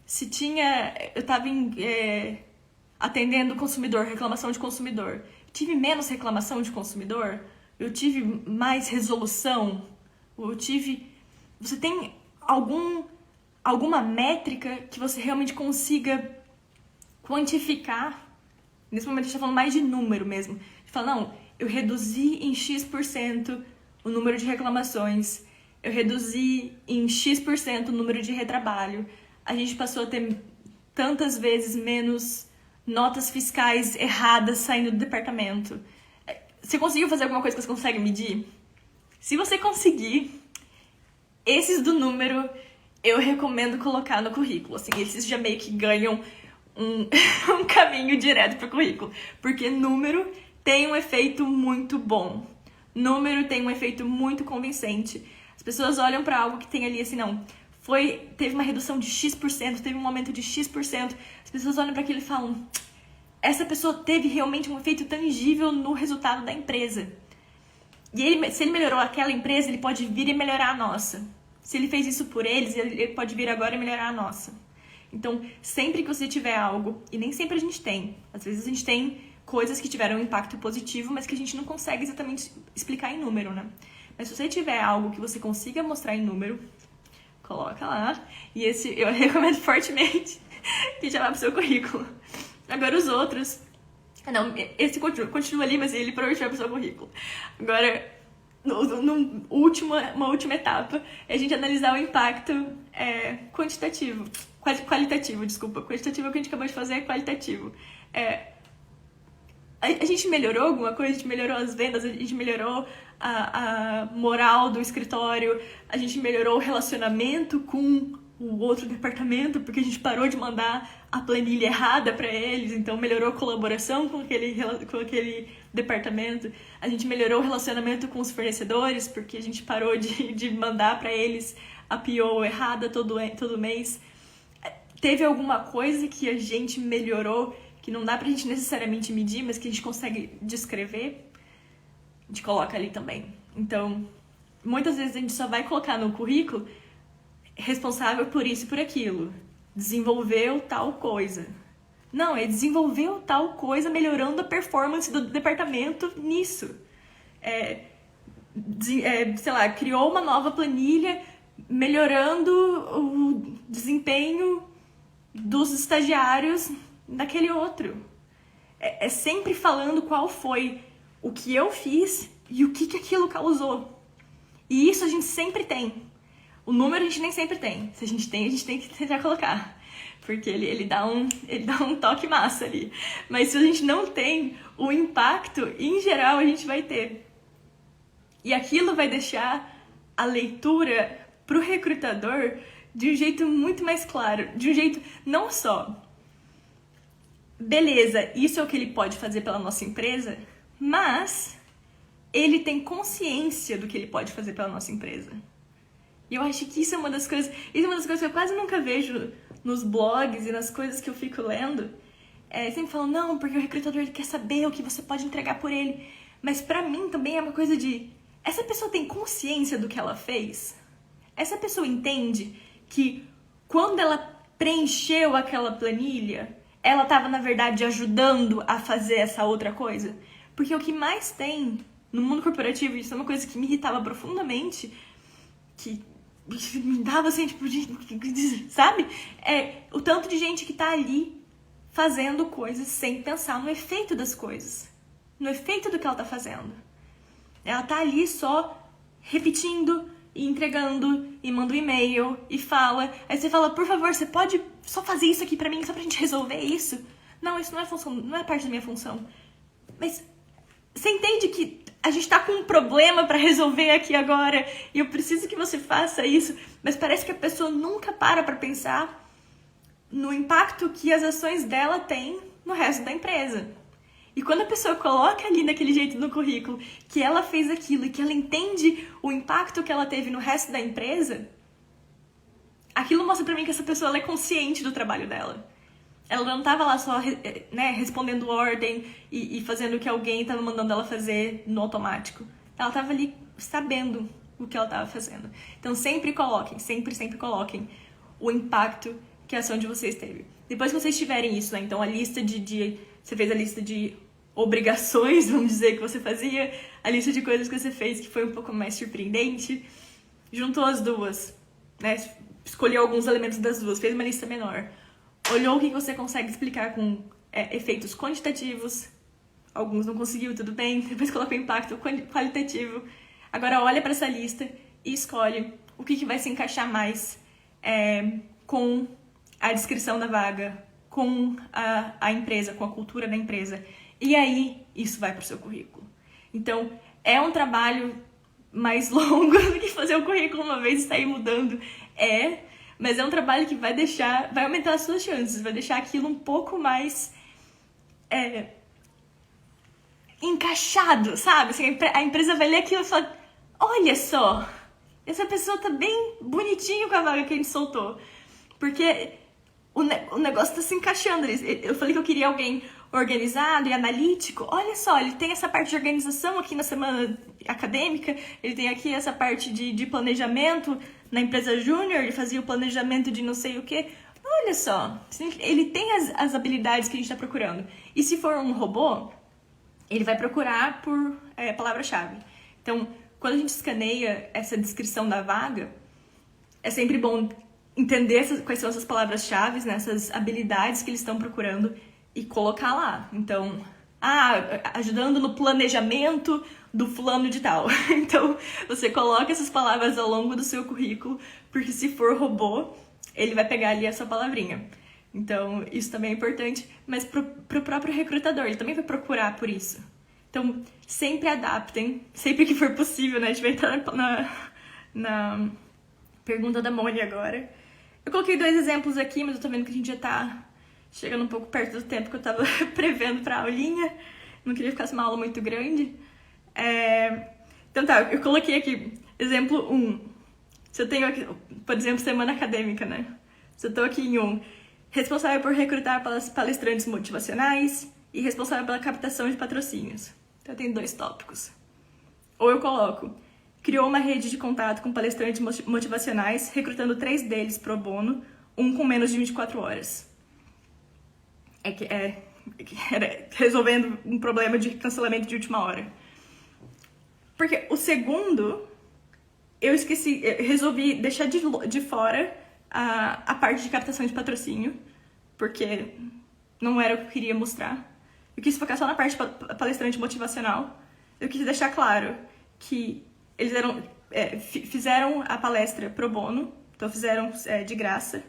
Se tinha... Eu estava atendendo consumidor, reclamação de consumidor. Tive menos reclamação de consumidor? Eu tive mais resolução? Você tem alguma métrica que você realmente consiga quantificar? Nesse momento a gente está falando mais de número mesmo. A gente fala, não, eu reduzi em X% o número de reclamações, eu reduzi em X% o número de retrabalho, a gente passou a ter tantas vezes menos notas fiscais erradas saindo do departamento. Você conseguiu fazer alguma coisa que você consegue medir? Se você conseguir, esses do número eu recomendo colocar no currículo. Assim, esses já meio que ganham um caminho direto para o currículo. Porque número tem um efeito muito bom. Número tem um efeito muito convincente. As pessoas olham para algo que tem ali assim, não, teve uma redução de X%, teve um aumento de X%. As pessoas olham para aquilo e falam, essa pessoa teve realmente um efeito tangível no resultado da empresa. E se ele melhorou aquela empresa, ele pode vir e melhorar a nossa. Se ele fez isso por eles, ele pode vir agora e melhorar a nossa. Então, sempre que você tiver algo, e nem sempre a gente tem, às vezes a gente tem coisas que tiveram um impacto positivo, mas que a gente não consegue exatamente explicar em número, né? Mas se você tiver algo que você consiga mostrar em número, coloca lá. E esse eu recomendo fortemente que já vá pro seu currículo. Agora os outros... Não, esse continua ali, mas ele provavelmente vai pro seu currículo. Agora, uma última etapa é a gente analisar o impacto qualitativo, desculpa. Quantitativo é o que a gente acabou de fazer, é qualitativo. A gente melhorou alguma coisa? A gente melhorou as vendas, a gente melhorou a moral do escritório, a gente melhorou o relacionamento com o outro departamento, porque a gente parou de mandar a planilha errada para eles, então melhorou a colaboração com aquele departamento, a gente melhorou o relacionamento com os fornecedores, porque a gente parou de mandar para eles a PO errada todo mês. Teve alguma coisa que a gente melhorou, que não dá pra gente necessariamente medir, mas que a gente consegue descrever, a gente coloca ali também. Então, muitas vezes a gente só vai colocar no currículo responsável por isso e por aquilo. Desenvolveu tal coisa. Não, é desenvolveu tal coisa melhorando a performance do departamento nisso. Sei lá, criou uma nova planilha melhorando o desempenho dos estagiários daquele outro. É sempre falando qual foi o que eu fiz e o que aquilo causou. E isso a gente sempre tem. O número a gente nem sempre tem. Se a gente tem que tentar colocar. Porque ele dá um toque massa ali. Mas se a gente não tem, o impacto, em geral, a gente vai ter. E aquilo vai deixar a leitura pro recrutador de um jeito muito mais claro. De um jeito não só, beleza, isso é o que ele pode fazer pela nossa empresa, mas ele tem consciência do que ele pode fazer pela nossa empresa. E eu acho que isso é uma das coisas que eu quase nunca vejo nos blogs e nas coisas que eu fico lendo. Sempre falam, não, porque o recrutador ele quer saber o que você pode entregar por ele. Mas pra mim também é uma coisa de, essa pessoa tem consciência do que ela fez? Essa pessoa entende que quando ela preencheu aquela planilha, ela estava, na verdade, ajudando a fazer essa outra coisa? Porque o que mais tem no mundo corporativo, isso é uma coisa que me irritava profundamente, que me dava assim, tipo, sabe? O tanto de gente que tá ali fazendo coisas sem pensar no efeito das coisas, no efeito do que ela tá fazendo. Ela tá ali só repetindo e entregando, e manda um e-mail, e fala. Aí você fala, por favor, você pode só fazer isso aqui pra mim, só pra gente resolver isso? Não, isso não é função, não é parte da minha função. Mas você entende que a gente tá com um problema pra resolver aqui agora, e eu preciso que você faça isso, mas parece que a pessoa nunca para pra pensar no impacto que as ações dela têm no resto da empresa. E quando a pessoa coloca ali daquele jeito no currículo que ela fez aquilo e que ela entende o impacto que ela teve no resto da empresa, aquilo mostra pra mim que essa pessoa ela é consciente do trabalho dela. Ela não tava lá só, né, respondendo ordem e fazendo o que alguém tava mandando ela fazer no automático. Ela tava ali sabendo o que ela tava fazendo. Então sempre coloquem, sempre coloquem o impacto que a ação de vocês teve. Depois que vocês tiverem isso, né, então a lista você fez a lista de obrigações, vamos dizer, que você fazia, a lista de coisas que você fez que foi um pouco mais surpreendente, juntou as duas, né? Escolheu alguns elementos das duas, fez uma lista menor, olhou o que você consegue explicar com efeitos quantitativos, alguns não conseguiu, tudo bem, depois colocou impacto qualitativo, agora olha para essa lista e escolhe o que vai se encaixar mais com a descrição da vaga, com a empresa, com a cultura da empresa. E aí, isso vai pro seu currículo. Então, é um trabalho mais longo do que fazer o currículo uma vez e sair mudando. Mas é um trabalho que vai aumentar as suas chances, vai deixar aquilo um pouco mais encaixado, sabe? Assim, a empresa vai ler aquilo e falar, olha só, essa pessoa tá bem bonitinho com a vaga que a gente soltou. Porque o negócio tá se encaixando. Eu falei que eu queria alguém organizado e analítico. Olha só, ele tem essa parte de organização aqui na semana acadêmica, ele tem aqui essa parte de planejamento na empresa júnior, ele fazia o planejamento de não sei o quê. Olha só, ele tem as habilidades que a gente tá procurando. E se for um robô, ele vai procurar por palavra-chave. Então, quando a gente escaneia essa descrição da vaga, é sempre bom entender quais são essas palavras-chave, né, essas habilidades que eles estão procurando e colocar lá. Então, ajudando no planejamento do fulano de tal. Então, você coloca essas palavras ao longo do seu currículo, porque se for robô, ele vai pegar ali a sua palavrinha. Então, isso também é importante, mas pro próprio recrutador, ele também vai procurar por isso. Então, sempre adaptem, sempre que for possível, né? A gente vai entrar na pergunta da Moni agora. Eu coloquei 2 exemplos aqui, mas eu tô vendo que a gente já tá chegando um pouco perto do tempo que eu tava prevendo pra aulinha. não queria ficar uma aula muito grande. Então tá, eu coloquei aqui, exemplo 1. Se eu tenho aqui, por exemplo, semana acadêmica, né? Se eu tô aqui em 1, responsável por recrutar palestrantes motivacionais e responsável pela captação de patrocínios. Então eu tenho 2 tópicos. Ou eu coloco, criou uma rede de contato com palestrantes motivacionais, recrutando 3 deles pro bono, um com menos de 24 horas. Era resolvendo um problema de cancelamento de última hora. Porque o segundo, eu resolvi deixar de fora a parte de captação de patrocínio, porque não era o que eu queria mostrar. Eu quis focar só na parte palestrante motivacional. Eu quis deixar claro que eles fizeram a palestra pro bono, então fizeram de graça.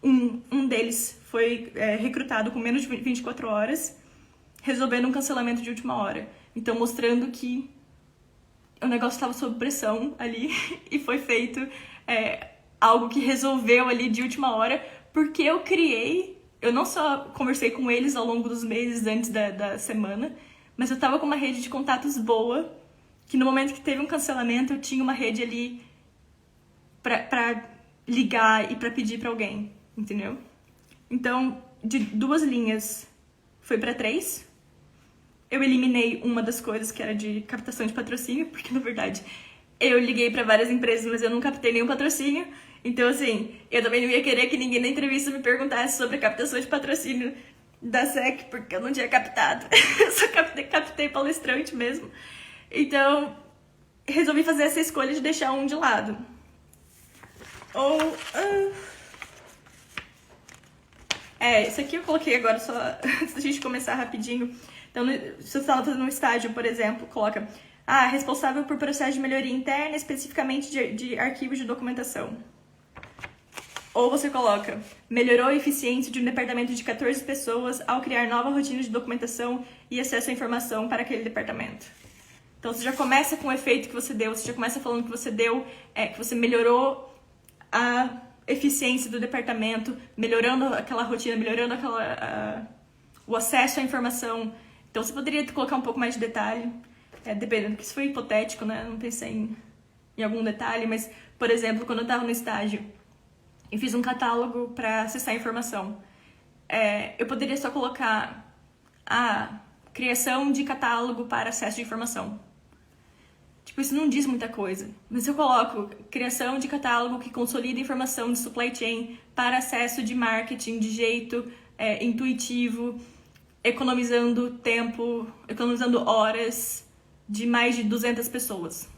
Um deles foi recrutado com menos de 24 horas, resolvendo um cancelamento de última hora. Então, mostrando que o negócio estava sob pressão ali e foi feito algo que resolveu ali de última hora, porque eu não só conversei com eles ao longo dos meses antes da semana, mas eu estava com uma rede de contatos boa, que no momento que teve um cancelamento, eu tinha uma rede ali pra ligar e pra pedir pra alguém, entendeu? Então, de 2 linhas, foi pra 3. Eu eliminei uma das coisas que era de captação de patrocínio, porque, na verdade, eu liguei pra várias empresas, mas eu não captei nenhum patrocínio. Então, assim, eu também não ia querer que ninguém na entrevista me perguntasse sobre a captação de patrocínio da SEC, porque eu não tinha captado. Eu só captei palestrante mesmo. Então, resolvi fazer essa escolha de deixar um de lado. Isso aqui eu coloquei agora só antes da gente começar rapidinho. Então, se você está fazendo um estágio, por exemplo, coloca responsável por processo de melhoria interna, especificamente de arquivos de documentação. Ou você coloca, melhorou a eficiência de um departamento de 14 pessoas ao criar nova rotina de documentação e acesso à informação para aquele departamento. Então, você já começa com o efeito que você deu, você já começa falando que você deu, que você melhorou a eficiência do departamento, melhorando aquela rotina, melhorando o acesso à informação. Então, você poderia colocar um pouco mais de detalhe, dependendo, porque isso foi hipotético, né? Não pensei em algum detalhe, mas, por exemplo, quando eu estava no estágio, eu fiz um catálogo para acessar a informação. Eu poderia só colocar a criação de catálogo para acesso de informação. Tipo, isso não diz muita coisa. Mas eu coloco criação de catálogo que consolida informação de supply chain para acesso de marketing de jeito intuitivo, economizando tempo, economizando horas de mais de 200 pessoas.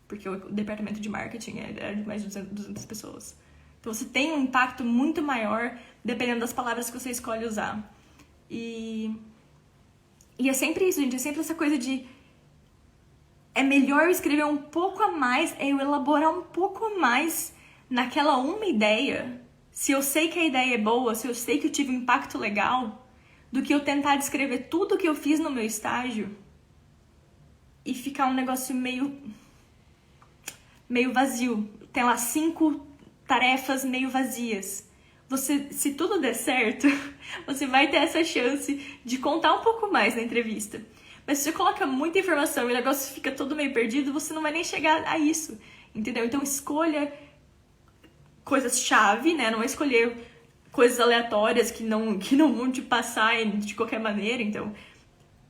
Porque o departamento de marketing era de mais de 200 pessoas. Então, você tem um impacto muito maior dependendo das palavras que você escolhe usar. E é sempre isso, gente. É sempre essa coisa de... É melhor eu escrever um pouco a mais, eu elaborar um pouco mais naquela uma ideia, se eu sei que a ideia é boa, se eu sei que eu tive um impacto legal, do que eu tentar descrever tudo que eu fiz no meu estágio e ficar um negócio meio vazio. Tem lá 5 tarefas meio vazias. Se tudo der certo, você vai ter essa chance de contar um pouco mais na entrevista. Mas se você coloca muita informação e o negócio fica todo meio perdido, você não vai nem chegar a isso, entendeu? Então escolha coisas-chave, né? Não vai escolher coisas aleatórias que não vão te passar de qualquer maneira. Então,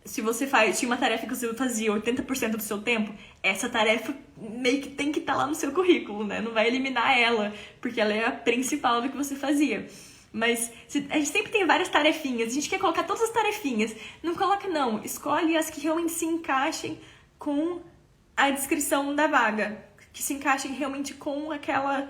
se você tinha uma tarefa que você fazia 80% do seu tempo, essa tarefa meio que tem que estar lá no seu currículo, né? Não vai eliminar ela, porque ela é a principal do que você fazia. Mas a gente sempre tem várias tarefinhas, a gente quer colocar todas as tarefinhas. Não coloca, não. Escolhe as que realmente se encaixem com a descrição da vaga. Que se encaixem realmente com aquela...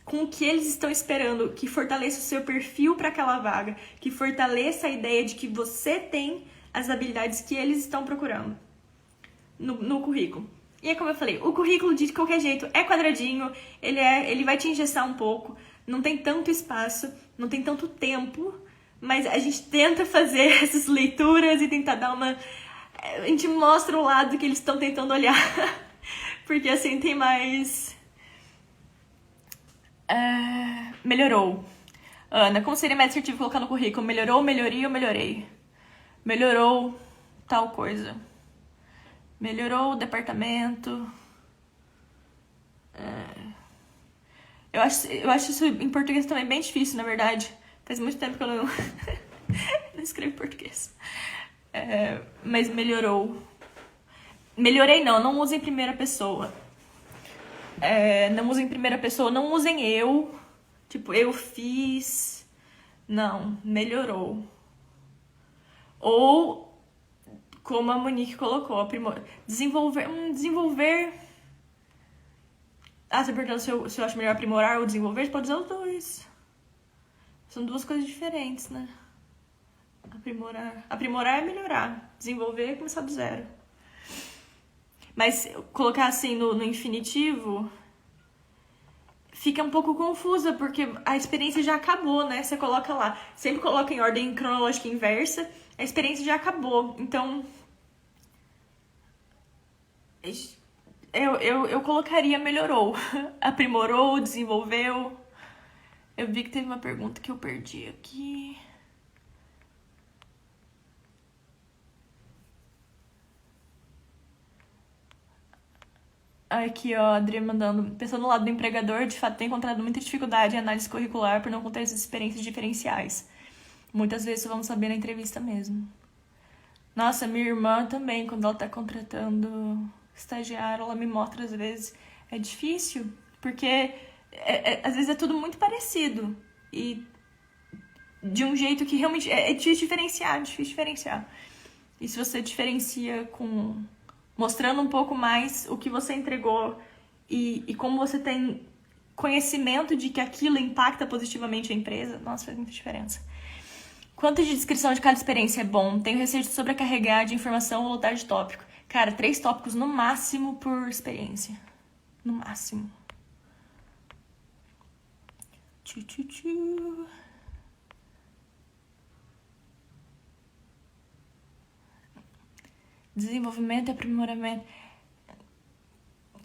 com o que eles estão esperando, que fortaleça o seu perfil para aquela vaga, que fortaleça a ideia de que você tem as habilidades que eles estão procurando no currículo. E é como eu falei, o currículo de qualquer jeito é quadradinho, ele vai te engessar um pouco, não tem tanto espaço, não tem tanto tempo, mas a gente tenta fazer essas leituras e tentar dar uma... A gente mostra o lado que eles estão tentando olhar, porque assim tem mais... Melhorou. Ana, como seria mais assertivo colocar no currículo? Melhorou, melhoria ou melhorei? Melhorou. tal coisa. Melhorou o departamento. Eu acho isso em português também bem difícil, na verdade. Faz muito tempo que eu não, não escrevo português. Mas melhorou. Melhorei não usem primeira pessoa. Não usem primeira pessoa, não usem eu. Tipo, eu fiz. Não, melhorou. Ou, como a Monique colocou, desenvolver. Desenvolver. Você perguntou se eu acho melhor aprimorar ou desenvolver? Você pode usar os dois. São duas coisas diferentes, né? Aprimorar é melhorar. Desenvolver é começar do zero. Mas colocar assim no infinitivo fica um pouco confusa, porque a experiência já acabou, né? Você coloca lá, sempre coloca em ordem cronológica inversa, a experiência já acabou. Então, eu colocaria melhorou. Aprimorou, desenvolveu. Eu vi que teve uma pergunta que eu perdi aqui. Aqui, ó, a Adri mandando. Pensando no lado do empregador, de fato, tem encontrado muita dificuldade em análise curricular por não conter essas experiências diferenciais. Muitas vezes só vamos saber na entrevista mesmo. Nossa, minha irmã também, quando ela tá contratando estagiário, ela me mostra às vezes. É difícil, porque às vezes é tudo muito parecido. E de um jeito que realmente é difícil diferenciar. E se você diferencia com mostrando um pouco mais o que você entregou e como você tem conhecimento de que aquilo impacta positivamente a empresa, nossa, faz muita diferença. Quanto de descrição de cada experiência é bom? Tenho receio de sobrecarregar de informação ou lotar de tópico. Cara, 3 tópicos no máximo por experiência. No máximo. Desenvolvimento e aprimoramento.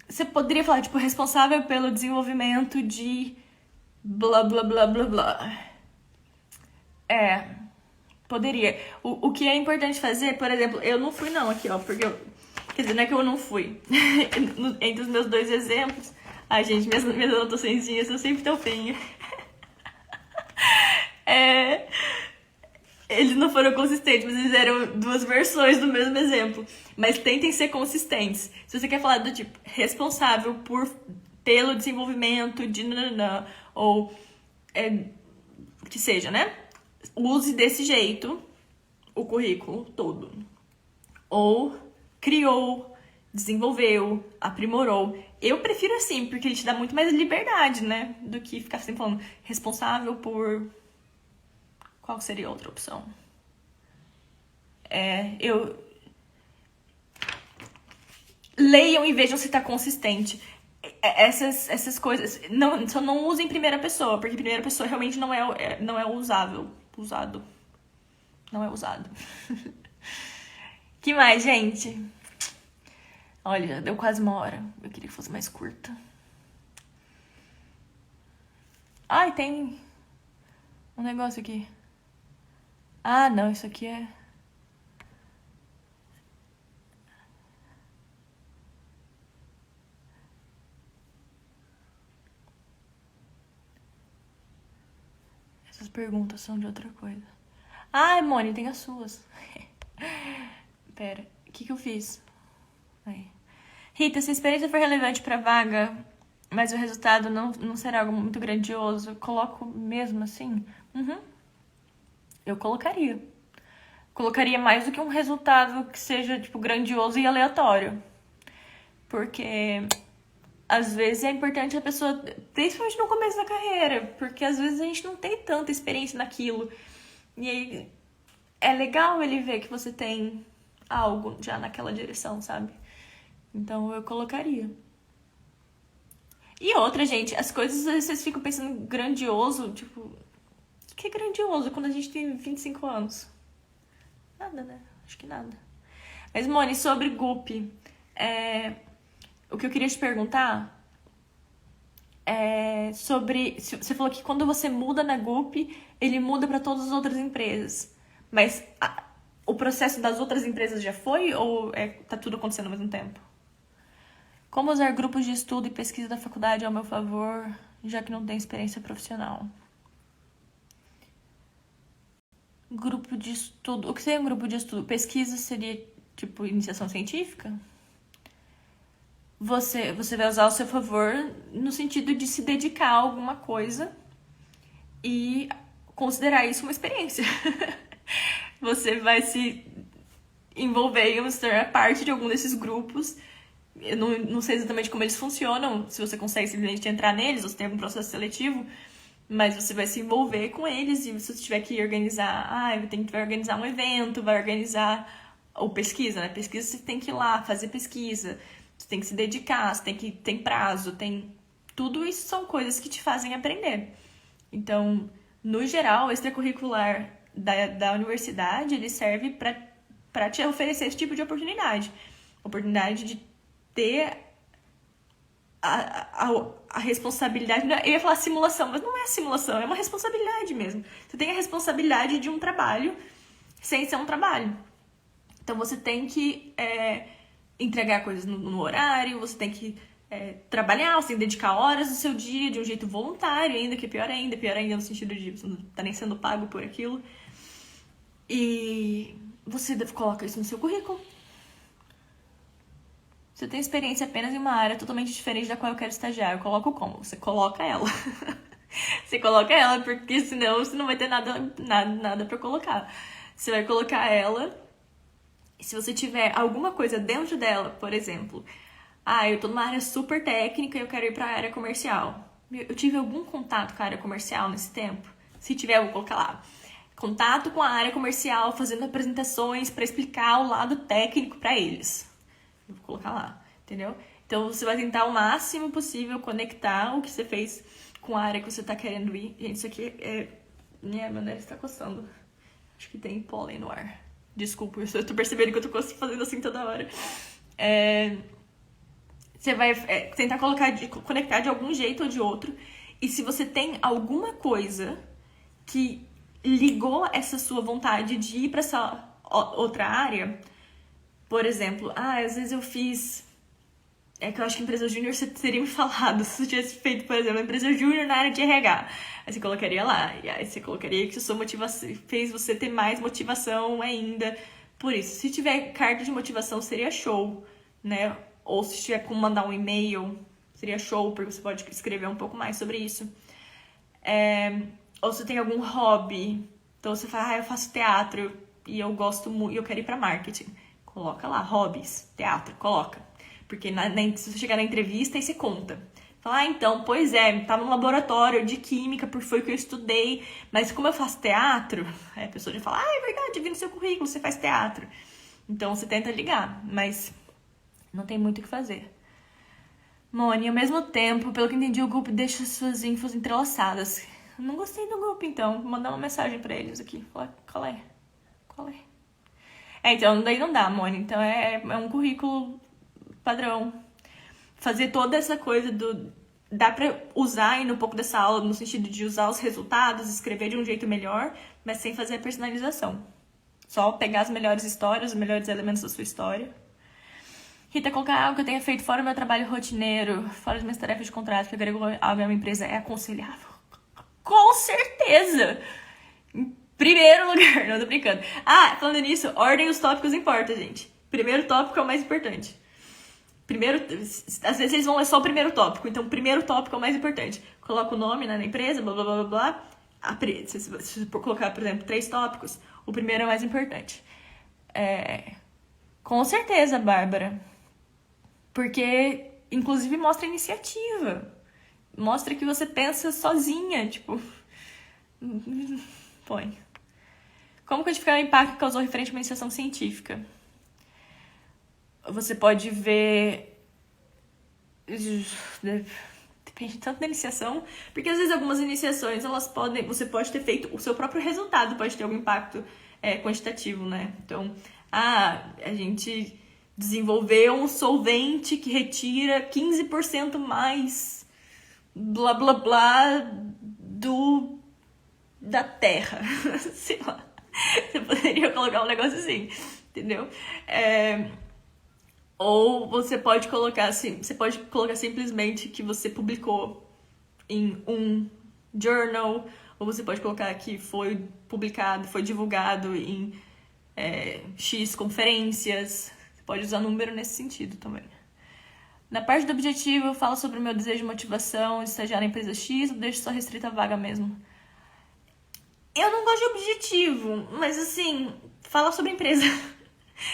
Você poderia falar, tipo, responsável pelo desenvolvimento de blá, blá, blá, blá, blá. Poderia. O que é importante fazer, por exemplo, eu não fui não aqui, ó, porque quer dizer, não é que eu não fui. Entre os meus 2 exemplos, ai, gente, minhas anotaçõezinhas são sempre tão feinhas. Eles não foram consistentes, mas eles eram 2 versões do mesmo exemplo. Mas tentem ser consistentes. Se você quer falar do tipo, responsável pelo desenvolvimento de nananã, ou que seja, né? Use desse jeito o currículo todo. Ou criou, desenvolveu, aprimorou. Eu prefiro assim, porque ele te dá muito mais liberdade, né? Do que ficar sempre falando responsável por... Qual seria a outra opção? Leiam e vejam se tá consistente. Essas coisas... Só não usem em primeira pessoa, porque primeira pessoa realmente não é usável. Usado. Não é usado. Que mais, gente? Olha, deu quase 1 hora. Eu queria que fosse mais curta. Ai, tem um negócio aqui. Ah, não, isso aqui é... Essas perguntas são de outra coisa. Ai, Moni, tem as suas. Pera, o que eu fiz? Aí. Rita, se a experiência for relevante pra vaga, mas o resultado não será algo muito grandioso, coloco mesmo assim? Eu colocaria. Colocaria mais do que um resultado que seja, tipo, grandioso e aleatório. Porque às vezes é importante a pessoa, principalmente no começo da carreira, porque às vezes a gente não tem tanta experiência naquilo. E aí é legal ele ver que você tem algo já naquela direção, sabe? Então eu colocaria. E outra, gente, as coisas às vezes vocês ficam pensando grandioso, tipo, o que é grandioso quando a gente tem 25 anos? Nada, né? Acho que nada. Mas, Moni, sobre GUP, o que eu queria te perguntar é sobre... Você falou que quando você muda na GUP, ele muda para todas as outras empresas. Mas o processo das outras empresas já foi ou tá tudo acontecendo ao mesmo tempo? Como usar grupos de estudo e pesquisa da faculdade ao meu favor, já que não tenho experiência profissional? Grupo de estudo. O que seria um grupo de estudo? Pesquisa seria, tipo, iniciação científica? Você vai usar ao seu favor no sentido de se dedicar a alguma coisa e considerar isso uma experiência. Você vai se envolver e se tornar parte de algum desses grupos. Eu não sei exatamente como eles funcionam, se você consegue simplesmente entrar neles, ou se tem algum processo seletivo, mas você vai se envolver com eles e se você tiver que organizar, vai organizar um evento, vai organizar, ou pesquisa, né? Pesquisa você tem que ir lá fazer pesquisa, você tem que se dedicar, tem prazo, tudo isso são coisas que te fazem aprender. Então, no geral, o extracurricular da universidade, ele serve para te oferecer esse tipo de oportunidade. Oportunidade de ter a responsabilidade. Eu ia falar simulação, mas não é simulação, é uma responsabilidade mesmo. Você tem a responsabilidade de um trabalho sem ser um trabalho. Então você tem que entregar coisas no horário, você tem que trabalhar, você tem que dedicar horas do seu dia de um jeito voluntário ainda, que é pior ainda no sentido de você não tá nem sendo pago por aquilo. E você coloca isso no seu currículo. Se eu tenho experiência apenas em uma área totalmente diferente da qual eu quero estagiar, eu coloco como? Você coloca ela. Você coloca ela, porque senão você não vai ter nada pra colocar. Você vai colocar ela, e se você tiver alguma coisa dentro dela, por exemplo, eu tô numa área super técnica e eu quero ir pra área comercial. Eu tive algum contato com a área comercial nesse tempo? Se tiver, eu vou colocar lá. Contato com a área comercial, fazendo apresentações para explicar o lado técnico para eles. Eu vou colocar lá, entendeu? Então, você vai tentar o máximo possível conectar o que você fez com a área que você tá querendo ir. Gente, isso aqui meu nariz tá coçando. Acho que tem pólen no ar. Desculpa, eu tô percebendo que eu tô fazendo assim toda hora. Você vai tentar conectar de algum jeito ou de outro. E se você tem alguma coisa que ligou essa sua vontade de ir pra essa outra área, por exemplo, às vezes eu fiz... que eu acho que empresa júnior você teria me falado se você tivesse feito, por exemplo, uma empresa júnior na área de RH. Aí você colocaria lá, e aí você colocaria que a sua motivação fez você ter mais motivação ainda. Por isso, se tiver carta de motivação, seria show, né? Ou se tiver como mandar um e-mail, seria show, porque você pode escrever um pouco mais sobre isso. Ou se tem algum hobby, então você fala, eu faço teatro e eu gosto muito, e eu quero ir pra marketing. Coloca lá, hobbies, teatro, coloca. Porque se você chegar na entrevista, aí você conta. Fala, então, pois tava no laboratório de química, porque foi o que eu estudei, mas como eu faço teatro, aí a pessoa já fala, é verdade, eu vi no seu currículo, você faz teatro. Então, você tenta ligar, mas não tem muito o que fazer. Moni, ao mesmo tempo, pelo que entendi, o grupo deixa suas infos entrelaçadas. Eu não gostei do grupo, então. Vou mandar uma mensagem pra eles aqui. Qual é? Então, daí não dá, Moni. Então, é um currículo padrão. Fazer toda essa coisa dá pra usar ainda um pouco dessa aula no sentido de usar os resultados, escrever de um jeito melhor, mas sem fazer a personalização. Só pegar as melhores histórias, os melhores elementos da sua história. Rita, colocar algo que eu tenha feito fora do meu trabalho rotineiro, fora das minhas tarefas de contrato, que agrego algo à minha empresa, é aconselhável? Com certeza! Em primeiro lugar, não tô brincando. Falando nisso, ordem os tópicos importa, gente. Primeiro tópico é o mais importante. Às vezes eles vão ler só o primeiro tópico, então o primeiro tópico é o mais importante. Coloca o nome, né, na empresa, blá, blá, blá, blá. Se você colocar, por exemplo, 3 tópicos, o primeiro é o mais importante. Com certeza, Bárbara. Porque, inclusive, mostra iniciativa. Mostra que você pensa sozinha, tipo... Põe. Como quantificar o impacto que causou referente a uma iniciação científica? Você pode ver... Depende tanto da iniciação, porque às vezes algumas iniciações, você pode ter feito, o seu próprio resultado pode ter algum impacto quantitativo, né? Então, a gente desenvolveu um solvente que retira 15% mais blá blá blá da terra. Sei lá. Você poderia colocar um negócio assim, entendeu? Ou você pode colocar assim, você pode colocar simplesmente que você publicou em um journal, ou você pode colocar que foi publicado, foi divulgado em X conferências. Você pode usar número nesse sentido também. Na parte do objetivo, eu falo sobre o meu desejo de motivação de estagiar na empresa X, ou deixo só restrita a vaga mesmo? Eu não gosto de objetivo, mas assim, fala sobre a empresa.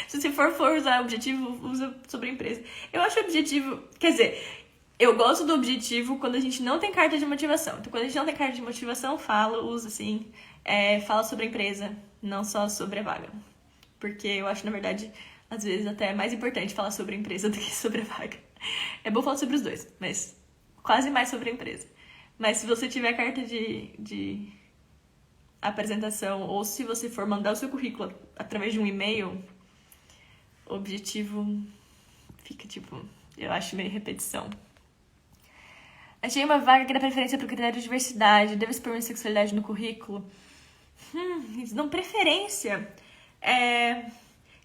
Se você for usar objetivo, usa sobre a empresa. Eu acho objetivo, quer dizer, eu gosto do objetivo quando a gente não tem carta de motivação. Então, quando a gente não tem carta de motivação, usa assim, fala sobre a empresa, não só sobre a vaga. Porque eu acho, na verdade, às vezes até é mais importante falar sobre a empresa do que sobre a vaga. É bom falar sobre os dois, mas quase mais sobre a empresa. Mas se você tiver carta de apresentação, ou se você for mandar o seu currículo através de um e-mail, o objetivo fica, tipo, eu acho meio repetição. Achei uma vaga que dá preferência pro critério de diversidade. Devo expor minha sexualidade no currículo? Não, preferência.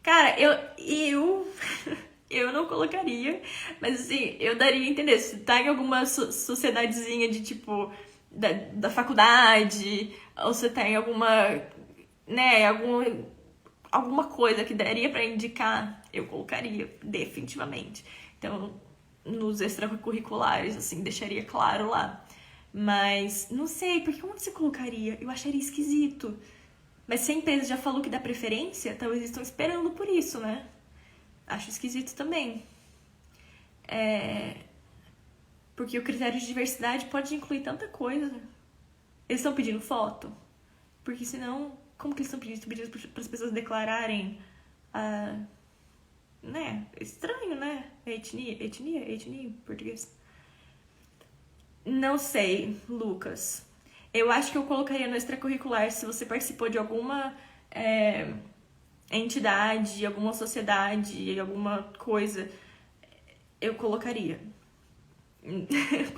Cara, eu não colocaria, mas assim, eu daria a entender. Se tá em alguma sociedadezinha de tipo, da faculdade, ou se tá em alguma, né, alguma coisa que daria pra indicar, eu colocaria, definitivamente. Então, nos extracurriculares, assim, deixaria claro lá. Mas, não sei, porque onde você colocaria? Eu acharia esquisito. Mas se a empresa já falou que dá preferência, talvez eles estão esperando por isso, né? Acho esquisito também. Porque o critério de diversidade pode incluir tanta coisa. Eles estão pedindo foto? Porque senão, como que eles estão pedindo? Estão pedindo para as pessoas declararem né? Estranho, né? Etnia em português. Não sei, Lucas. Eu acho que eu colocaria no extracurricular se você participou de alguma entidade, alguma sociedade, alguma coisa. Eu colocaria.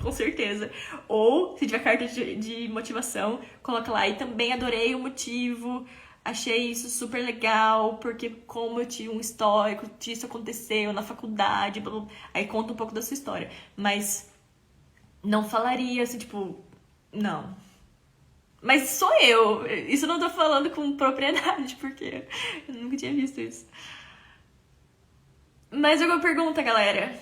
Com certeza. Ou, se tiver carta de motivação, coloca lá. E também adorei o motivo. Achei isso super legal, porque como eu tive um histórico disso aconteceu na faculdade, blá, blá, aí conta um pouco da sua história. Mas não falaria assim, tipo, não. Mas sou eu. Isso eu não tô falando com propriedade, porque eu nunca tinha visto isso. Mais alguma pergunta, galera?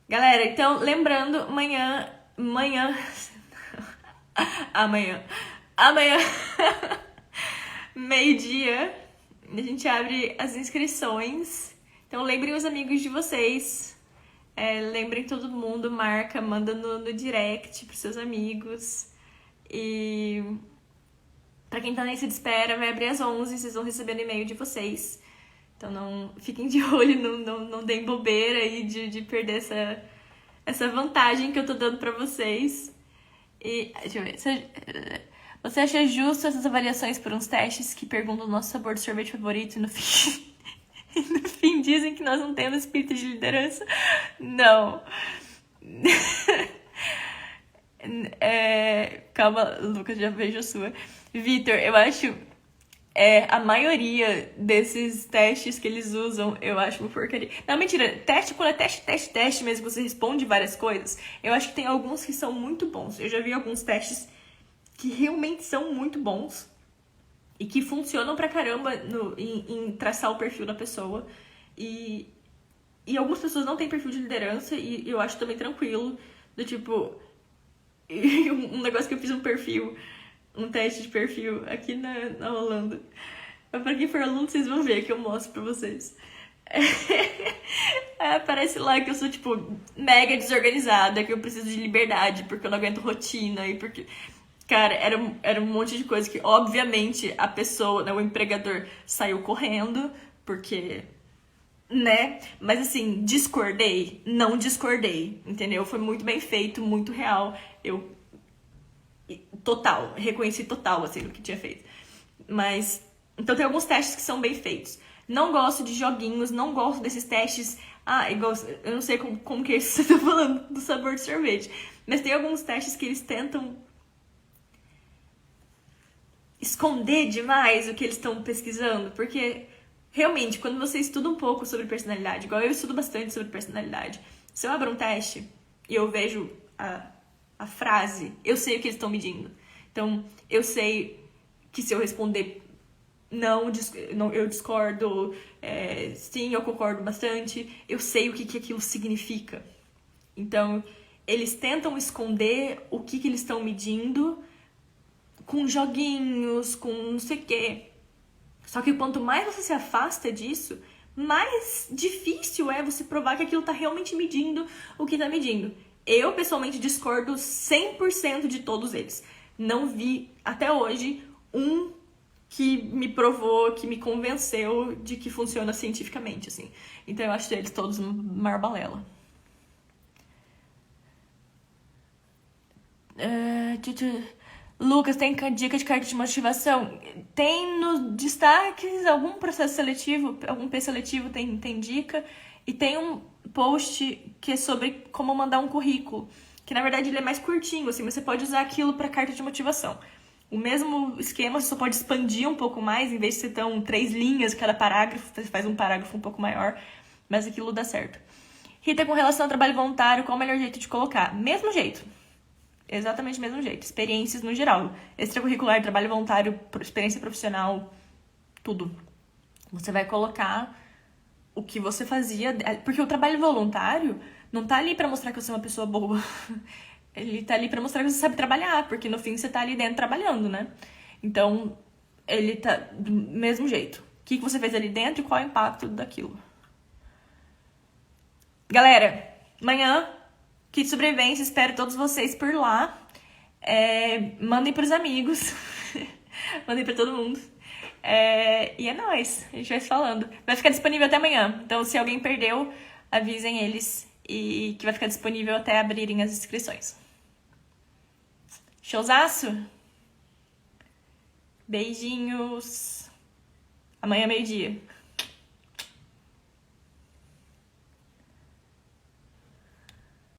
Galera, então, lembrando, amanhã, meio-dia, a gente abre as inscrições. Então, lembrem os amigos de vocês. Lembrem todo mundo, manda no direct pros seus amigos. E pra quem tá na lista de espera, vai abrir às 11, vocês vão receber no e-mail de vocês. Então não fiquem de olho, não deem bobeira aí de perder essa vantagem que eu tô dando pra vocês. E deixa eu ver. Você acha justo essas avaliações por uns testes que perguntam o nosso sabor de sorvete favorito e no fim dizem que nós não temos espírito de liderança? Não. Calma, Lucas, já vejo a sua. Vitor, eu acho a maioria desses testes que eles usam, eu acho uma porcaria. Não, mentira, quando é teste mesmo, você responde várias coisas, eu acho que tem alguns que são muito bons. Eu já vi alguns testes que realmente são muito bons e que funcionam pra caramba em traçar o perfil da pessoa. E algumas pessoas não têm perfil de liderança e eu acho também tranquilo, do tipo, um negócio que eu fiz um teste de perfil aqui na Holanda. Mas pra quem for aluno, vocês vão ver que eu mostro pra vocês. Aparece lá que eu sou, tipo, mega desorganizada, que eu preciso de liberdade, porque eu não aguento rotina e porque... Cara, era um monte de coisa que, obviamente, a pessoa, né, o empregador saiu correndo, porque... né? Mas assim, discordei? Não discordei, entendeu? Foi muito bem feito, muito real. Eu reconheci total, assim, o que tinha feito. Mas, então tem alguns testes que são bem feitos. Não gosto de joguinhos, não gosto desses testes... igual, eu não sei como que é isso que você tá falando do sabor de sorvete. Mas tem alguns testes que eles tentam esconder demais o que eles estão pesquisando, porque realmente, quando você estuda um pouco sobre personalidade, igual eu estudo bastante sobre personalidade, se eu abro um teste e eu vejo a frase, eu sei o que eles estão medindo. Então, eu sei que se eu responder não, eu discordo, sim, eu concordo bastante, eu sei o que aquilo significa. Então, eles tentam esconder o que eles estão medindo com joguinhos, com não sei o quê. Só que quanto mais você se afasta disso, mais difícil é você provar que aquilo tá realmente medindo o que tá medindo. Eu, pessoalmente, discordo 100% de todos eles. Não vi, até hoje, um que me provou, que me convenceu de que funciona cientificamente, assim. Então eu acho eles todos uma balela. Lucas, tem dica de carta de motivação? Tem nos destaques algum processo seletivo, algum P-seletivo tem dica. E tem um post que é sobre como mandar um currículo. Que na verdade ele é mais curtinho, assim, mas você pode usar aquilo para carta de motivação. O mesmo esquema, você só pode expandir um pouco mais, em vez de ser tão 3 linhas cada parágrafo, você faz um parágrafo um pouco maior, mas aquilo dá certo. Rita, com relação ao trabalho voluntário, qual o melhor jeito de colocar? Mesmo jeito. Exatamente o mesmo jeito. Experiências no geral. Extracurricular, trabalho voluntário, experiência profissional, tudo. Você vai colocar o que você fazia. Porque o trabalho voluntário não tá ali pra mostrar que você é uma pessoa boa. Ele tá ali pra mostrar que você sabe trabalhar, porque no fim você tá ali dentro trabalhando, né? Então, ele tá do mesmo jeito. O que você fez ali dentro e qual é o impacto daquilo. Galera, amanhã, kit de sobrevivência, espero todos vocês por lá. Mandem pros amigos. Mandem pra todo mundo. E é nóis, a gente vai se falando. Vai ficar disponível até amanhã. Então, se alguém perdeu, avisem eles e que vai ficar disponível até abrirem as inscrições. Showzaço? Beijinhos. Amanhã é meio-dia.